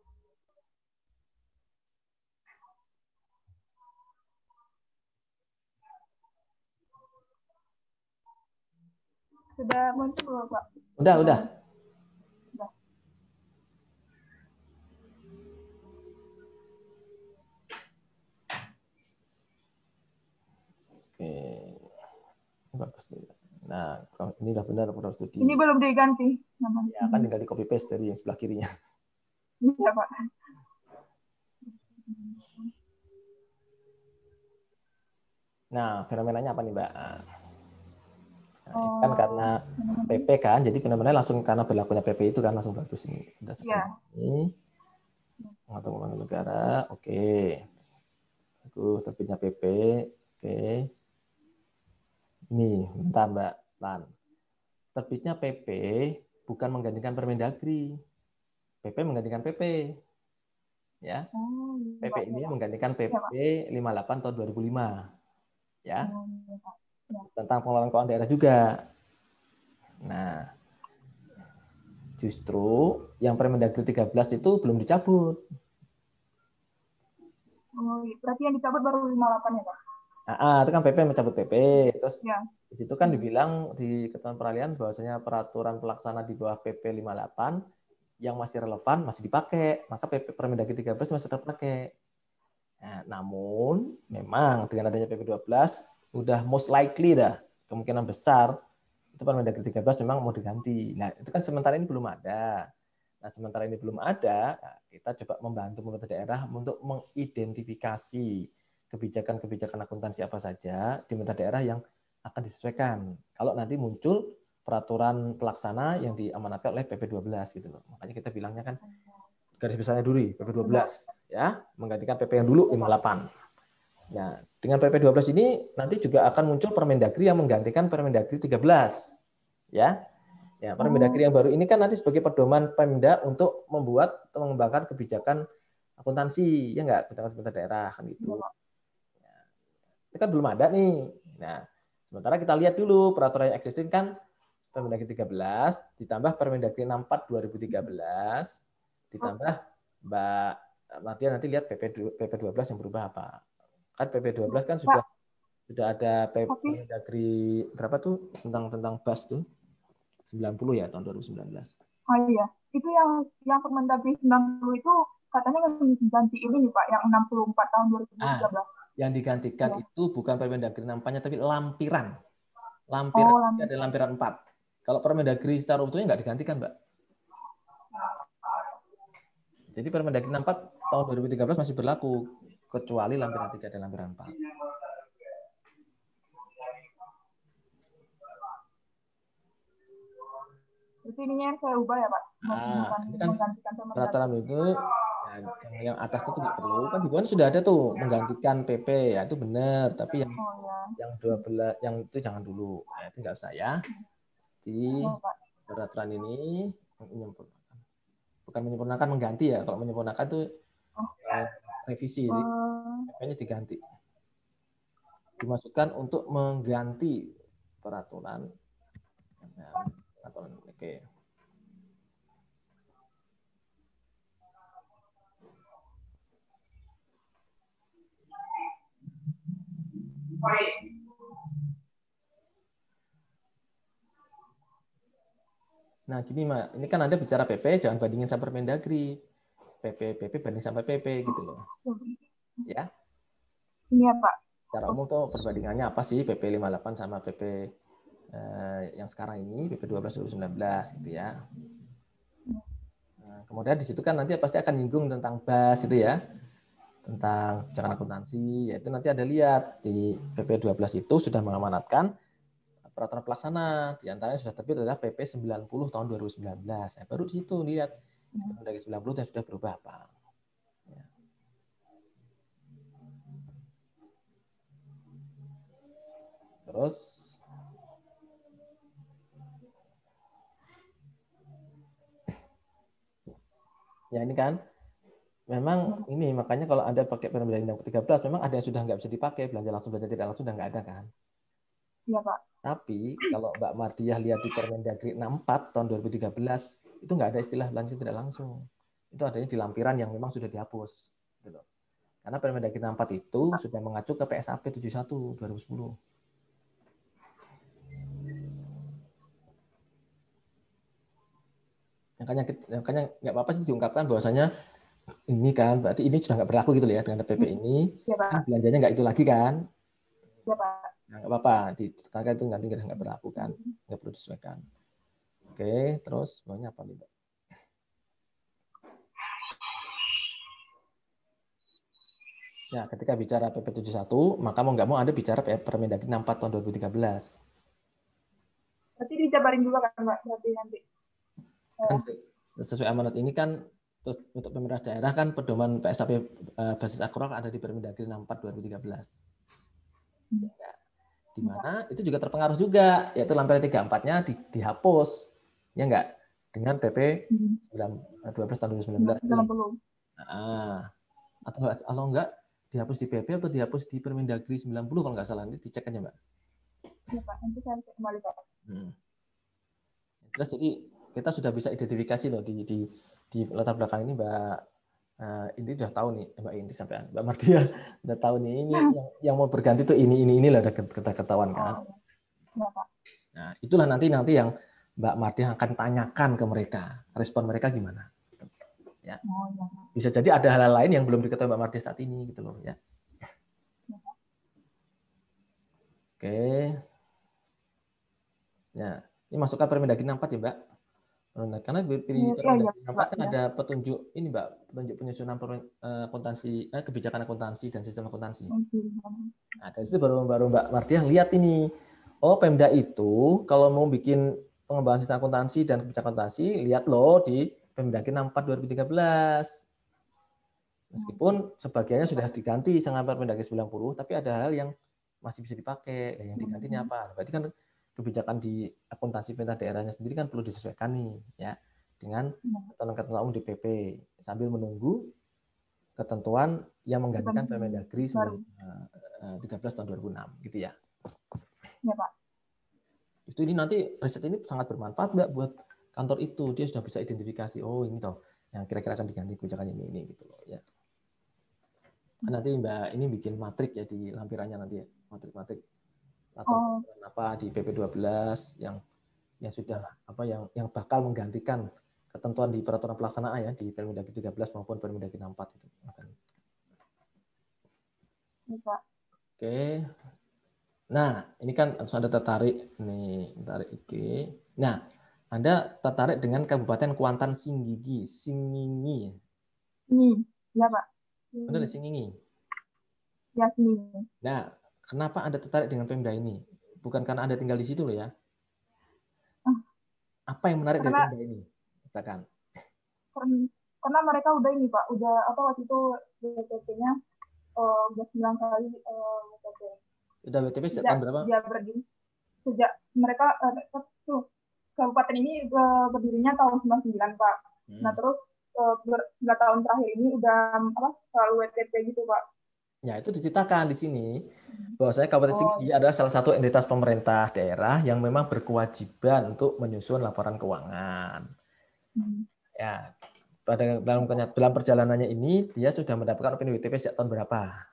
Sudah muncul belum Pak? Udah. Oke. Bagus nih. Nah, ini udah benar proses studi. Ini belum diganti namanya. Ya, kan tinggal di copy paste dari yang sebelah kirinya. Iya, Pak. Nah, fenomenanya apa nih, Mbak? Nah, kan karena PP kan, jadi fenomenanya langsung karena berlakunya PP itu kan langsung bagus ini. Udah sekali. Pengaturan negara, oke. Bagus, terbitnya PP, oke. Ini, bentar Mbak, Lan. Terbitnya PP bukan menggantikan Permendagri. PP menggantikan PP. Ya. PP ini menggantikan PP 58 tahun 2005. Ya. Tentang pengelolaan keuangan daerah juga. Nah, justru yang Permendagri 13 itu belum dicabut. Oh, berarti yang dicabut baru 58 ya, Pak? Itu kan PP mencabut PP. Terus di situ kan dibilang di Ketentuan Peralihan bahwasanya peraturan pelaksana di bawah PP 58 yang masih relevan masih dipakai, maka PP Permendagri 13 masih terpakai. Nah, namun memang dengan adanya PP 12 udah most likely dah kemungkinan besar itu Permendagri 13 memang mau diganti. Nah, itu kan sementara ini belum ada. Nah, sementara ini belum ada, kita coba membantu pemerintah daerah untuk mengidentifikasi kebijakan-kebijakan akuntansi apa saja di pemerintah daerah yang akan disesuaikan. Kalau nanti muncul peraturan pelaksana yang diamanatkan oleh PP 12 gitu loh. Makanya kita bilangnya kan garis besarnya dulu PP 12 ya, menggantikan PP yang dulu 58. Nah, dengan PP 12 ini nanti juga akan muncul Permendagri yang menggantikan Permendagri 13. Ya. Ya, Permendagri yang baru ini kan nanti sebagai pedoman Pemda untuk membuat atau mengembangkan kebijakan akuntansi, ya enggak, kebijakan pemerintah daerah kan gitu. Ya. Itu kan belum ada nih. Nah, sementara kita lihat dulu peraturan yang existing kan Permendagri 13 ditambah Permendagri 64 2013 ditambah Mbak Nadia nanti lihat PP 12 yang berubah apa. Kan PP 12 kan sudah ada Permendagri berapa tuh tentang BAS tuh? 90 ya tahun 2019. Oh iya, itu yang Permendagri 90 itu katanya ganti ini nih Pak, yang 64 tahun 2013. Yang digantikan itu bukan Permendagri 64-nya tapi lampiran. Lampiran 3 dan lampiran 4. Kalau Permendagri secara utuhnya nggak digantikan, Mbak. Jadi Permendagri 64 tahun 2013 masih berlaku kecuali lampiran 3 dan lampiran 4. Jadi ininya yang saya ubah ya Pak? Ini kan peraturan itu yang atas itu nggak perlu, kan di bawah sudah ada tuh menggantikan PP, ya itu benar, tapi yang 12 yang itu jangan dulu, ya itu nggak usah ya. Di peraturan ini bukan menyempurnakan, mengganti ya. Kalau menyempurnakan itu revisi, jadi PP-nya diganti, dimasukkan untuk mengganti peraturan. Oke. Nah, gini, Mak. Ini kan Anda bicara PP, jangan bandingin sama Permendagri. PP banding sama PP gitu loh. Ya. Iya, Pak. Secara umum tuh perbandingannya apa sih PP 58 sama PP yang sekarang ini, PP 12 2019 gitu ya. Nah, kemudian di situ kan nanti pasti akan nyinggung tentang BAS itu ya. Tentang kebijakan akuntansi, yaitu nanti ada lihat di PP 12 itu sudah mengamanatkan peraturan pelaksana, di antaranya sudah terbit adalah PP 90 tahun 2019. Nah, baru di situ lihat dari 90 yang sudah berubah apa. Ya. Terus ya ini kan memang ini makanya kalau Anda pakai Permendagri yang ke-13 memang ada yang sudah nggak bisa dipakai, belanja langsung belanja tidak langsung sudah nggak ada kan. Iya, Pak. Tapi kalau Mbak Mardiah lihat di Permendagri 64 tahun 2013 itu nggak ada istilah belanja tidak langsung. Itu adanya di lampiran yang memang sudah dihapus. Gitu. Karena Permendagri 64 itu sudah mengacu ke PSAP 71 2010. Makanya nggak apa-apa sih diungkapkan bahwasanya ini kan berarti ini sudah nggak berlaku gitu ya dengan PP ini. Ya, Pak. Kan belanjanya nggak itu lagi kan? Ya, Pak. Nah, nggak apa-apa, karena itu nanti nggak berlaku kan, nggak perlu disesuaikan. Oke, terus maunya apa nih, Mbak? Ya, ketika bicara PP 71, maka mau nggak mau Anda bicara Permendagri 64 tahun 2013. Berarti dijabarin juga kan, Mbak? Berarti nanti. Kan sesuai amanat ini kan terus untuk pemerintah daerah kan pedoman PSAP basis akrual ada di Permendagri 64 2013. Ya, di mana itu juga terpengaruh juga, yaitu lampiran 34-nya dihapus. Ya enggak? Dengan PP 12 tahun 2019. Nah, atau enggak dihapus di PP atau dihapus di Permendagri 90 kalau nggak salah, nanti dicek aja, Mbak. Iya, Pak. Nanti saya cek kembali, Pak. Terus jadi kita sudah bisa identifikasi loh di latar belakang ini, Mbak. Ini udah tahu nih, Mbak Indi sampai Mbak Mardiah udah tahu nih ini yang mau berganti tuh ini lah udah kita ketahuan kan. Ya, Pak. Nah, itulah nanti yang Mbak Mardiah akan tanyakan ke mereka, respon mereka gimana. Ya. Bisa jadi ada hal lain yang belum diketahui Mbak Mardiah saat ini gitu loh ya. Oke. Ya, ini masukkan Permendagri 64 ya, Mbak. Nah, karena di Permendagri 64 kan ada petunjuk ini, Mbak, petunjuk penyusunan akuntansi, kebijakan akuntansi dan sistem akuntansi. Nah, dari situ baru Mbak Mardiah lihat ini. Oh, Pemda itu kalau mau bikin pengembangan sistem akuntansi dan kebijakan akuntansi, lihat loh di Permendagri 64 2013. Meskipun sebagiannya sudah diganti sama Permendagri 90, tapi ada hal yang masih bisa dipakai. Yang digantinya apa? Berarti kan kebijakan di akuntansi pemerintah daerahnya sendiri kan perlu disesuaikan nih ya dengan ketentuan umum di PP sambil menunggu ketentuan yang menggantikan Permendagri 13 tahun 2006 gitu ya. Ya, Pak. Itu ini nanti riset ini sangat bermanfaat, Mbak, buat kantor itu. Dia sudah bisa identifikasi, oh ini toh yang kira-kira akan diganti kebijakan ini gitu loh ya. Nanti Mbak ini bikin matrik ya di lampirannya nanti ya, matrik atau apa di PP 12 yang sudah apa yang bakal menggantikan ketentuan di peraturan pelaksana ya di Permendagri 13 maupun Permendagri 64 itu. Oke. Nah, ini kan Anda tertarik nih, tertarik iki. Nah, Anda tertarik dengan Kabupaten Kuantan Singgigi, Singingi. Ya, Pak. Benar Singingi? Ya, Singingi. Nah, kenapa Anda tertarik dengan Pemda ini? Bukan karena Anda tinggal di situ loh ya. Apa yang menarik dari Pemda ini? Misalkan. Karena mereka udah ini, Pak, udah apa waktu itu WTP-nya udah 9 kali WTP. Udah WTP sejak tahun berapa? Dia berdiri sejak mereka tuh kabupaten ini berdirinya tahun 99, Pak. Nah, terus 9 tahun terakhir ini udah selalu WTP gitu, Pak. Ya, itu diceritakan di sini bahwasanya Kabupaten Singgigi adalah salah satu entitas pemerintah daerah yang memang berkewajiban untuk menyusun laporan keuangan. Ya, dalam perjalanannya ini dia sudah mendapatkan opini WTP sejak tahun berapa?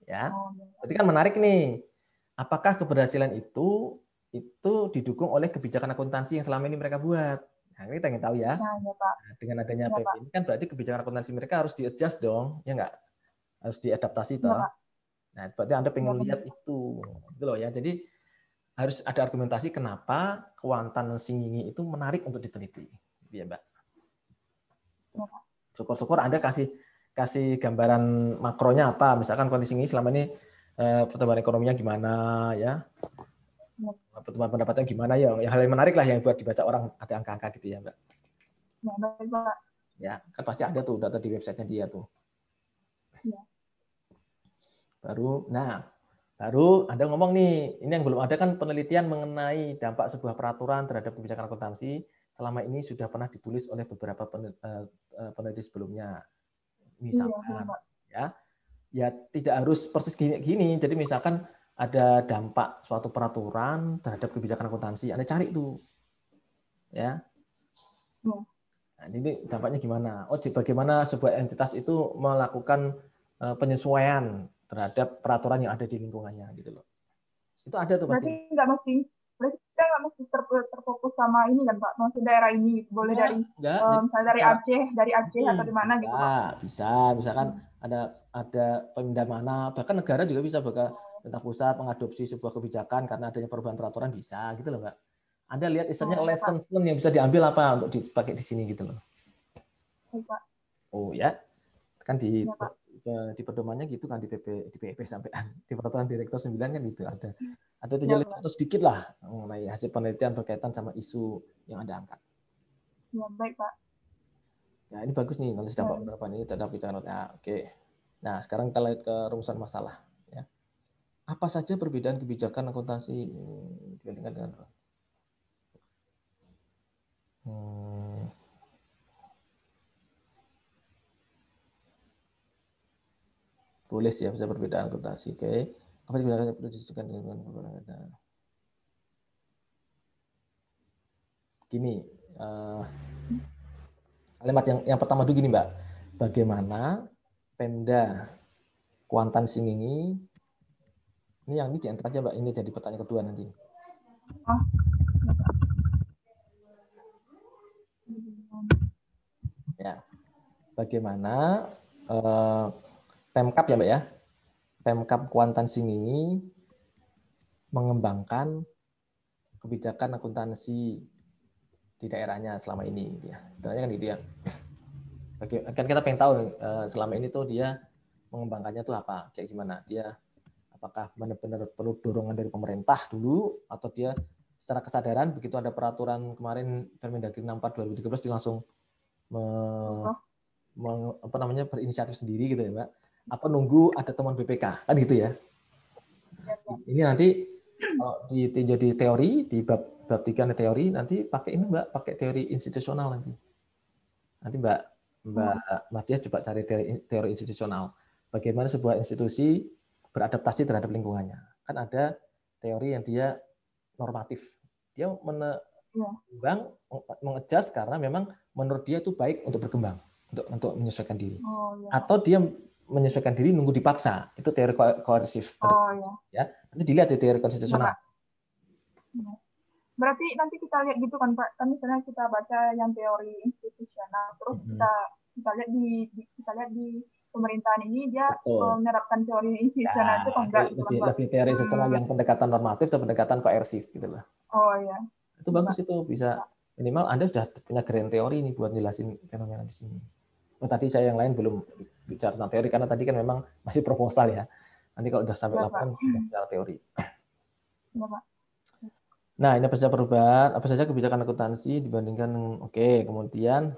Ya. Berarti kan menarik nih. Apakah keberhasilan itu didukung oleh kebijakan akuntansi yang selama ini mereka buat? Nah, ini kita ingin tahu ya. Nah, ya Pak. Nah, dengan adanya PP ini kan berarti kebijakan akuntansi mereka harus di-adjust dong, ya nggak? Harus diadaptasi toh. Nah, berarti Anda pengen lihat itu loh ya. Jadi harus ada argumentasi kenapa kuantansi ini itu menarik untuk diteliti, ya Mbak. Syukur-syukur Anda kasih gambaran makronya apa, misalkan kondisi ini selama ini pertumbuhan ekonominya gimana ya, pertumbuhan pendapatannya gimana ya, hal yang menarik lah yang buat dibaca orang, ada angka-angka gitu ya Mbak. Ya, baik Pak. Ya, kan pasti ada tuh data di websitenya dia tuh. Ya. Baru Anda ngomong nih, ini yang belum ada kan penelitian mengenai dampak sebuah peraturan terhadap kebijakan akuntansi selama ini sudah pernah ditulis oleh beberapa peneliti sebelumnya. Misalkan, ya tidak harus persis gini. Jadi misalkan ada dampak suatu peraturan terhadap kebijakan akuntansi, Anda cari tuh, ya. Nah, ini dampaknya gimana? Oh, bagaimana sebuah entitas itu melakukan penyesuaian terhadap peraturan yang ada di lingkungannya, gitu loh. Itu ada tuh pasti. Berarti kita nggak mesti terfokus sama ini kan Pak, maksud daerah ini boleh misalnya dari Aceh atau di mana gitu Pak? Bisa, misalkan ada Pemda mana, bahkan negara juga bisa, pemerintah pusat mengadopsi sebuah kebijakan karena adanya perubahan peraturan bisa, gitu loh Mbak. Anda lihat istilahnya lessons learned yang bisa diambil apa untuk dipakai di sini gitu loh. Oh ya, kan di pedomannya gitu kan, di PEP sampai di peraturan direktur 9 kan gitu ada tujuan atau sedikit lah mengenai hasil penelitian berkaitan sama isu yang Anda angkat. Ya, baik Pak. Nah, ini bagus nih nulis dampak penerapan ini terhadap kebijakan. Nah, oke. Nah, sekarang kita lihat ke rumusan masalah ya. Apa saja perbedaan kebijakan akuntansi dibandingkan dengan boleh sih ya, bisa perbedaan akuntansi. Oke. Apa kebijakan yang perlu disesuaikan dengan perbedaan? Gini, kalimat yang pertama dulu gini Mbak. Bagaimana Pemda Kuantan Singingi, ini yang ini diantar aja Mbak, ini jadi pertanyaan kedua nanti. Ya, bagaimana Pemkab ya Mbak ya, Pemkab Kuantan Singingi mengembangkan kebijakan akuntansi di daerahnya selama ini, ya. Sebenarnya kan gitu ya. Kan kita pengen tahu selama ini tuh dia mengembangkannya tuh apa, kayak gimana? Dia apakah benar-benar perlu dorongan dari pemerintah dulu, atau dia secara kesadaran begitu ada peraturan kemarin Permendagri 64 2013 dia langsung berinisiatif sendiri gitu ya Mbak? Apa nunggu ada temuan BPK kan gitu ya? Ini nanti kalau jadi teori di bab 3 teori, nanti pakai ini Mbak, pakai teori institusional nanti. Nanti Mbak Madia coba cari teori institusional. Bagaimana sebuah institusi beradaptasi terhadap lingkungannya. Kan ada teori yang dia normatif. Dia mengadjust karena memang menurut dia itu baik untuk berkembang, untuk menyesuaikan diri. Atau dia menyesuaikan diri nunggu dipaksa. Itu teori koersif. Ya, nanti dilihat di teori konstitusional. Berarti nanti kita lihat gitu kan Pak, kan misalnya kita baca yang teori institusional, terus kita lihat di pemerintahan ini dia menerapkan teori institusional itu atau enggak gitu kan Pak. Lebih teori institusional yang pendekatan normatif atau pendekatan koersif gitu loh. Oh iya. Itu bagus, itu bisa minimal Anda sudah punya grand teori nih buat jelasin fenomena di sini. Oh, tadi saya yang lain belum bicara tentang teori karena tadi kan memang masih proposal ya. Nanti kalau sudah sampai laporan sudah bicara teori. Ya, Pak. Nah, ini apa saja perubahan, apa saja kebijakan akuntansi dibandingkan, kemudian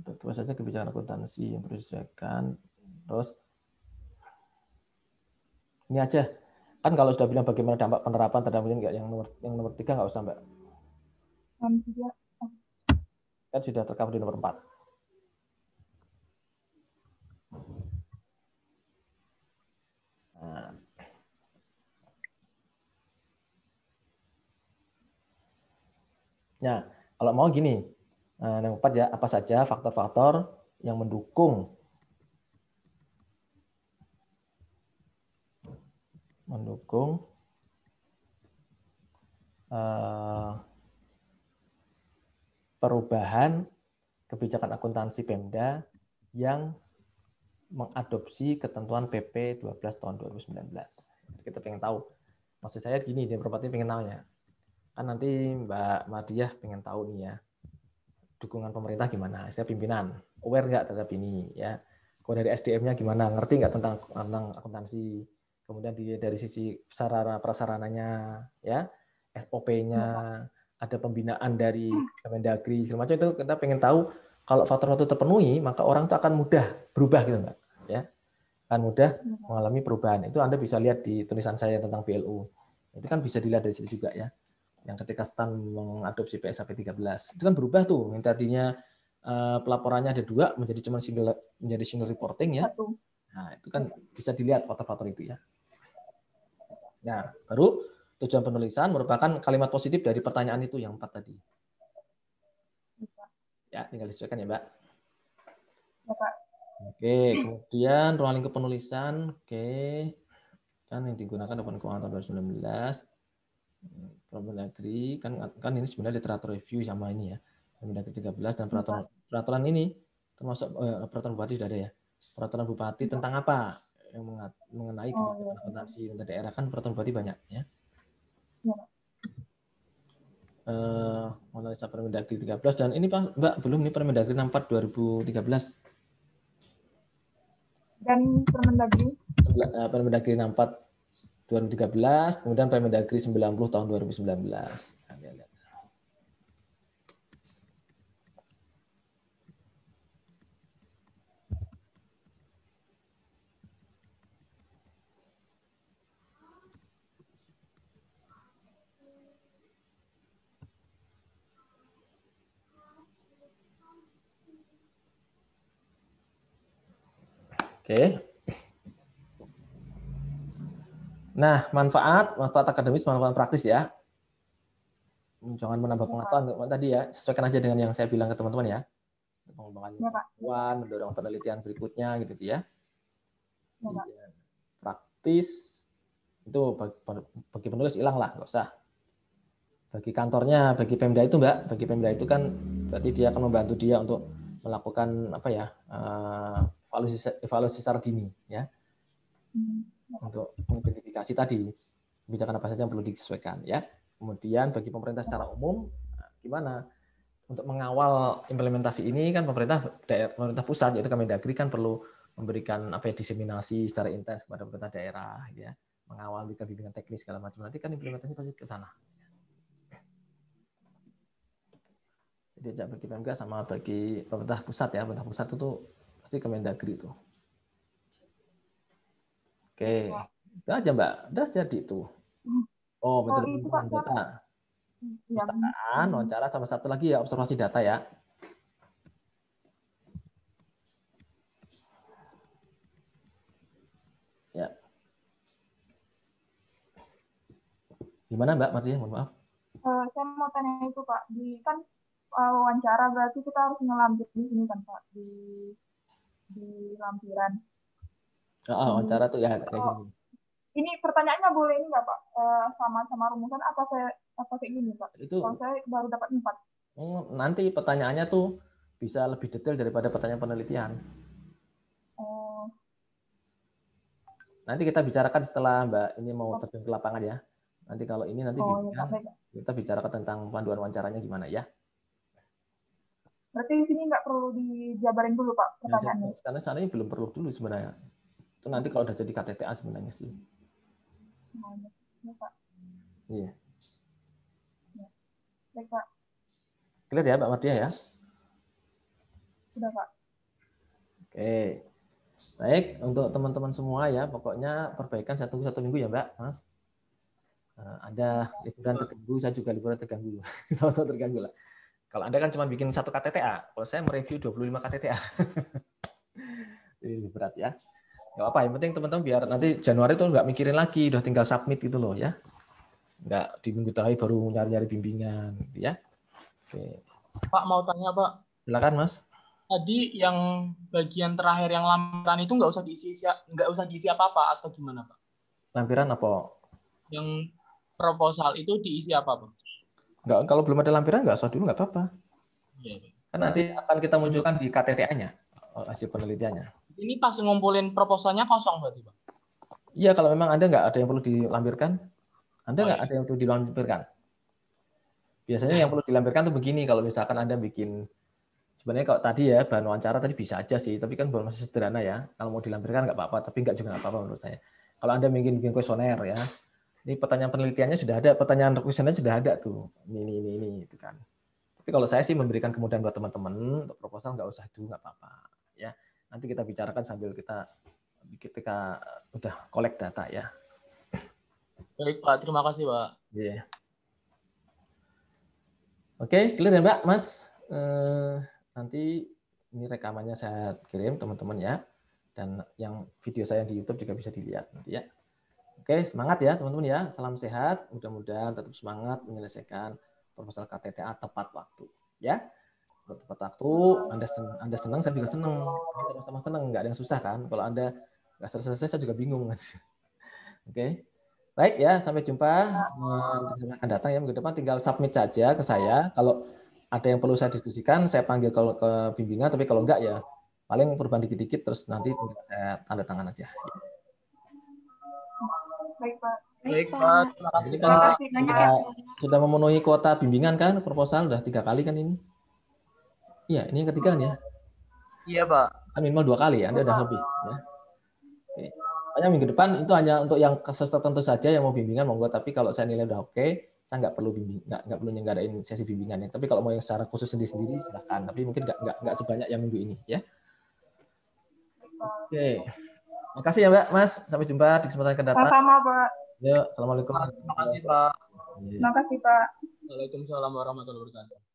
apa saja kebijakan akuntansi yang perlu disesuaikan. Terus ini aja, kan kalau sudah bilang bagaimana dampak penerapan terhadap yang nomor 3 nggak usah Mbak. Kan sudah tercover di nomor 4. Nah, kalau mau gini, yang 4 ya, apa saja faktor-faktor yang mendukung perubahan kebijakan akuntansi Pemda yang mengadopsi ketentuan PP 12 tahun 2019. Kita pengen tahu. Maksud saya gini, dia Merpati pengen nanya. Kan nanti Mbak Madiah pengen tahu nih ya, dukungan pemerintah gimana? Saya pimpinan, aware nggak terhadap ini ya? Kalau dari SDM-nya gimana? Ngerti nggak tentang akuntansi? Kemudian dari sisi sarana prasarananya, ya, SOP-nya, ada pembinaan dari Kemendagri, segala macam itu kita pengen tahu. Kalau faktor-faktor terpenuhi, maka orang itu akan mudah berubah gitu, Mbak. Ya, akan mudah mengalami perubahan. Itu Anda bisa lihat di tulisan saya tentang PLU. Itu kan bisa dilihat dari situ juga ya. Yang ketika STAN mengadopsi PSAP 13, itu kan berubah tuh. Yang tadinya pelaporannya ada 2 menjadi cuma single reporting ya. Nah, itu kan bisa dilihat faktor-faktor itu ya. Nah, baru tujuan penulisan merupakan kalimat positif dari pertanyaan itu yang 4 tadi. Ya, tinggal disesuaikan ya, Mbak. Ya, Pak. Oke, kemudian ruang lingkup penulisan, oke. Kan yang digunakan dalam keuangan tahun 2019. Permendagri kan ini sebenarnya literatur review sama ini ya. Permendagri 13 dan peraturan ini termasuk peraturan bupati sudah ada ya. Peraturan bupati tentang apa? Yang mengenai kebijakan akuntansi untuk daerah kan peraturan bupati banyak ya. Analisa Permendagri 13 dan ini Mbak belum nih Permendagri 64 2013. Dan Permendagri 64 2013, kemudian Permendagri 90 tahun 2019. Oke. Nah, manfaat akademis, manfaat praktis ya. Jangan menambah pengetahuan tadi ya, sesuaikan aja dengan yang saya bilang ke teman-teman ya. Pengembangan pengetahuan, mendorong penelitian berikutnya gitu ya. Praktis itu bagi penulis hilang lah, nggak usah. Bagi kantornya, bagi Pemda itu Mbak, bagi Pemda itu kan berarti dia akan membantu dia untuk melakukan apa ya, evaluasi secara dini ya. Untuk mengidentifikasi tadi kebijakan apa saja yang perlu disesuaikan ya. Kemudian bagi pemerintah secara umum gimana untuk mengawal implementasi ini kan pemerintah pusat yaitu Kemendagri kan perlu memberikan apa ya diseminasi secara intens kepada pemerintah daerah ya, mengawal bimbingan teknis segala macam. Nanti kan implementasi pasti ke sana. Jadi bagi Pemda sama bagi pemerintah pusat ya, pemerintah pusat itu pasti Kemendagri itu. Oke, itu aja Mbak, udah jadi tuh. Oh, betul data. Pustakaan, wawancara, sama satu lagi ya observasi data ya. Ya. Gimana Mbak Mardia? Mohon maaf. Saya mau tanya itu Pak, kan wawancara berarti kita harus ngelampir di sini kan Pak, di lampiran. Wawancara tuh ya kayak gini. Ini pertanyaannya boleh ini nggak Pak? Sama-sama rumusan apa kayak gini Pak? Itu kalau saya baru dapat 4. Nanti pertanyaannya tuh bisa lebih detail daripada pertanyaan penelitian. Nanti kita bicarakan setelah Mbak ini mau terjun ke lapangan ya. Nanti kalau ini nanti kita bicarakan tentang panduan wawancaranya gimana ya. Berarti di sini nggak perlu dijabarin dulu Pak pertanyaannya? Karena sana ini belum perlu dulu sebenarnya. Itu nanti kalau udah jadi KTTA sebenarnya sih. Iya. Baik Pak. Clear ya Mbak Mardia ya? Sudah Pak. Oke. Baik, untuk teman-teman semua ya, pokoknya perbaikan satu minggu ya Mbak, Mas. Ada liburan terganggu, saya juga liburan terganggu. Sama-sama terganggu lah. Kalau Anda kan cuma bikin 1 KTTA, kalau saya mereview 25 KTTA. Jadi lebih berat ya. Nggak apa, yang penting teman-teman biar nanti Januari tuh nggak mikirin lagi, udah tinggal submit gitu loh ya. Nggak di minggu terakhir baru nyari-nyari bimbingan gitu ya. Oke. Pak mau tanya Pak. Silakan Mas. Tadi yang bagian terakhir yang lampiran itu nggak usah diisi apa-apa atau gimana Pak? Lampiran apa? Yang proposal itu diisi apa Pak? Nggak, kalau belum ada lampiran nggak usah dulu, nggak apa-apa. Kan nanti akan kita munculkan di KTTA-nya hasil penelitiannya. Ini pas ngumpulin proposalnya kosong berarti, Pak? Iya, kalau memang Anda nggak ada yang perlu dilampirkan, Anda nggak ada yang perlu dilampirkan. Biasanya yang perlu dilampirkan tuh begini, kalau misalkan Anda bikin, sebenarnya kalau tadi ya, bahan wawancara tadi bisa aja sih, tapi kan masih sederhana ya. Kalau mau dilampirkan nggak apa-apa, tapi nggak juga nggak apa-apa menurut saya. Kalau Anda bikin kuesioner ya, ini pertanyaan penelitiannya sudah ada, pertanyaan kuesioner sudah ada tuh, ini itu kan. Tapi kalau saya sih memberikan kemudahan buat teman-teman, untuk proposal nggak usah dulu, nggak apa-apa. Ya, nanti kita bicarakan sambil kita udah collect data ya. Baik Pak, terima kasih Pak. Yeah. Oke, clear ya Mbak, Mas. Nanti ini rekamannya saya kirim teman-teman ya, dan yang video saya di YouTube juga bisa dilihat nanti ya. Oke, semangat ya teman-teman ya. Salam sehat, mudah-mudahan tetap semangat menyelesaikan proposal KTTA tepat waktu ya. Kalau tepat waktu, Anda senang, saya juga senang. Sama-sama senang, nggak ada yang susah kan. Kalau Anda nggak selesai, saya juga bingung. Oke. Baik ya, sampai jumpa. Akan datang ya minggu depan, tinggal submit saja ke saya. Kalau ada yang perlu saya diskusikan, saya panggil ke bimbingan, tapi kalau enggak ya paling perubahan dikit-dikit, terus nanti tinggal saya tanda tangan aja. Baik Pak. Baik Pak, terima kasih Ini kan sudah memenuhi kuota bimbingan kan, proposal udah 3 kali kan ini? Iya, ini yang ketiga kan ya? Iya Pak. Minimal 2 kali ya, Anda udah lebih ya. Oke. Makanya minggu depan itu hanya untuk yang kasus tertentu saja yang mau bimbingan monggo, tapi kalau saya nilai udah oke, saya nggak perlu nggak perlu nyenggarain sesi bimbingannya. Tapi kalau mau yang secara khusus sendiri-sendiri silakan, tapi mungkin nggak sebanyak yang minggu ini ya. Oke. Makasih ya Mbak, Mas. Sampai jumpa di kesempatan yang akan datang. Sama-sama Pak. Yuk, assalamualaikum. Terima kasih Pak. Terima kasih Pak. Waalaikumsalam warahmatullahi wabarakatuh.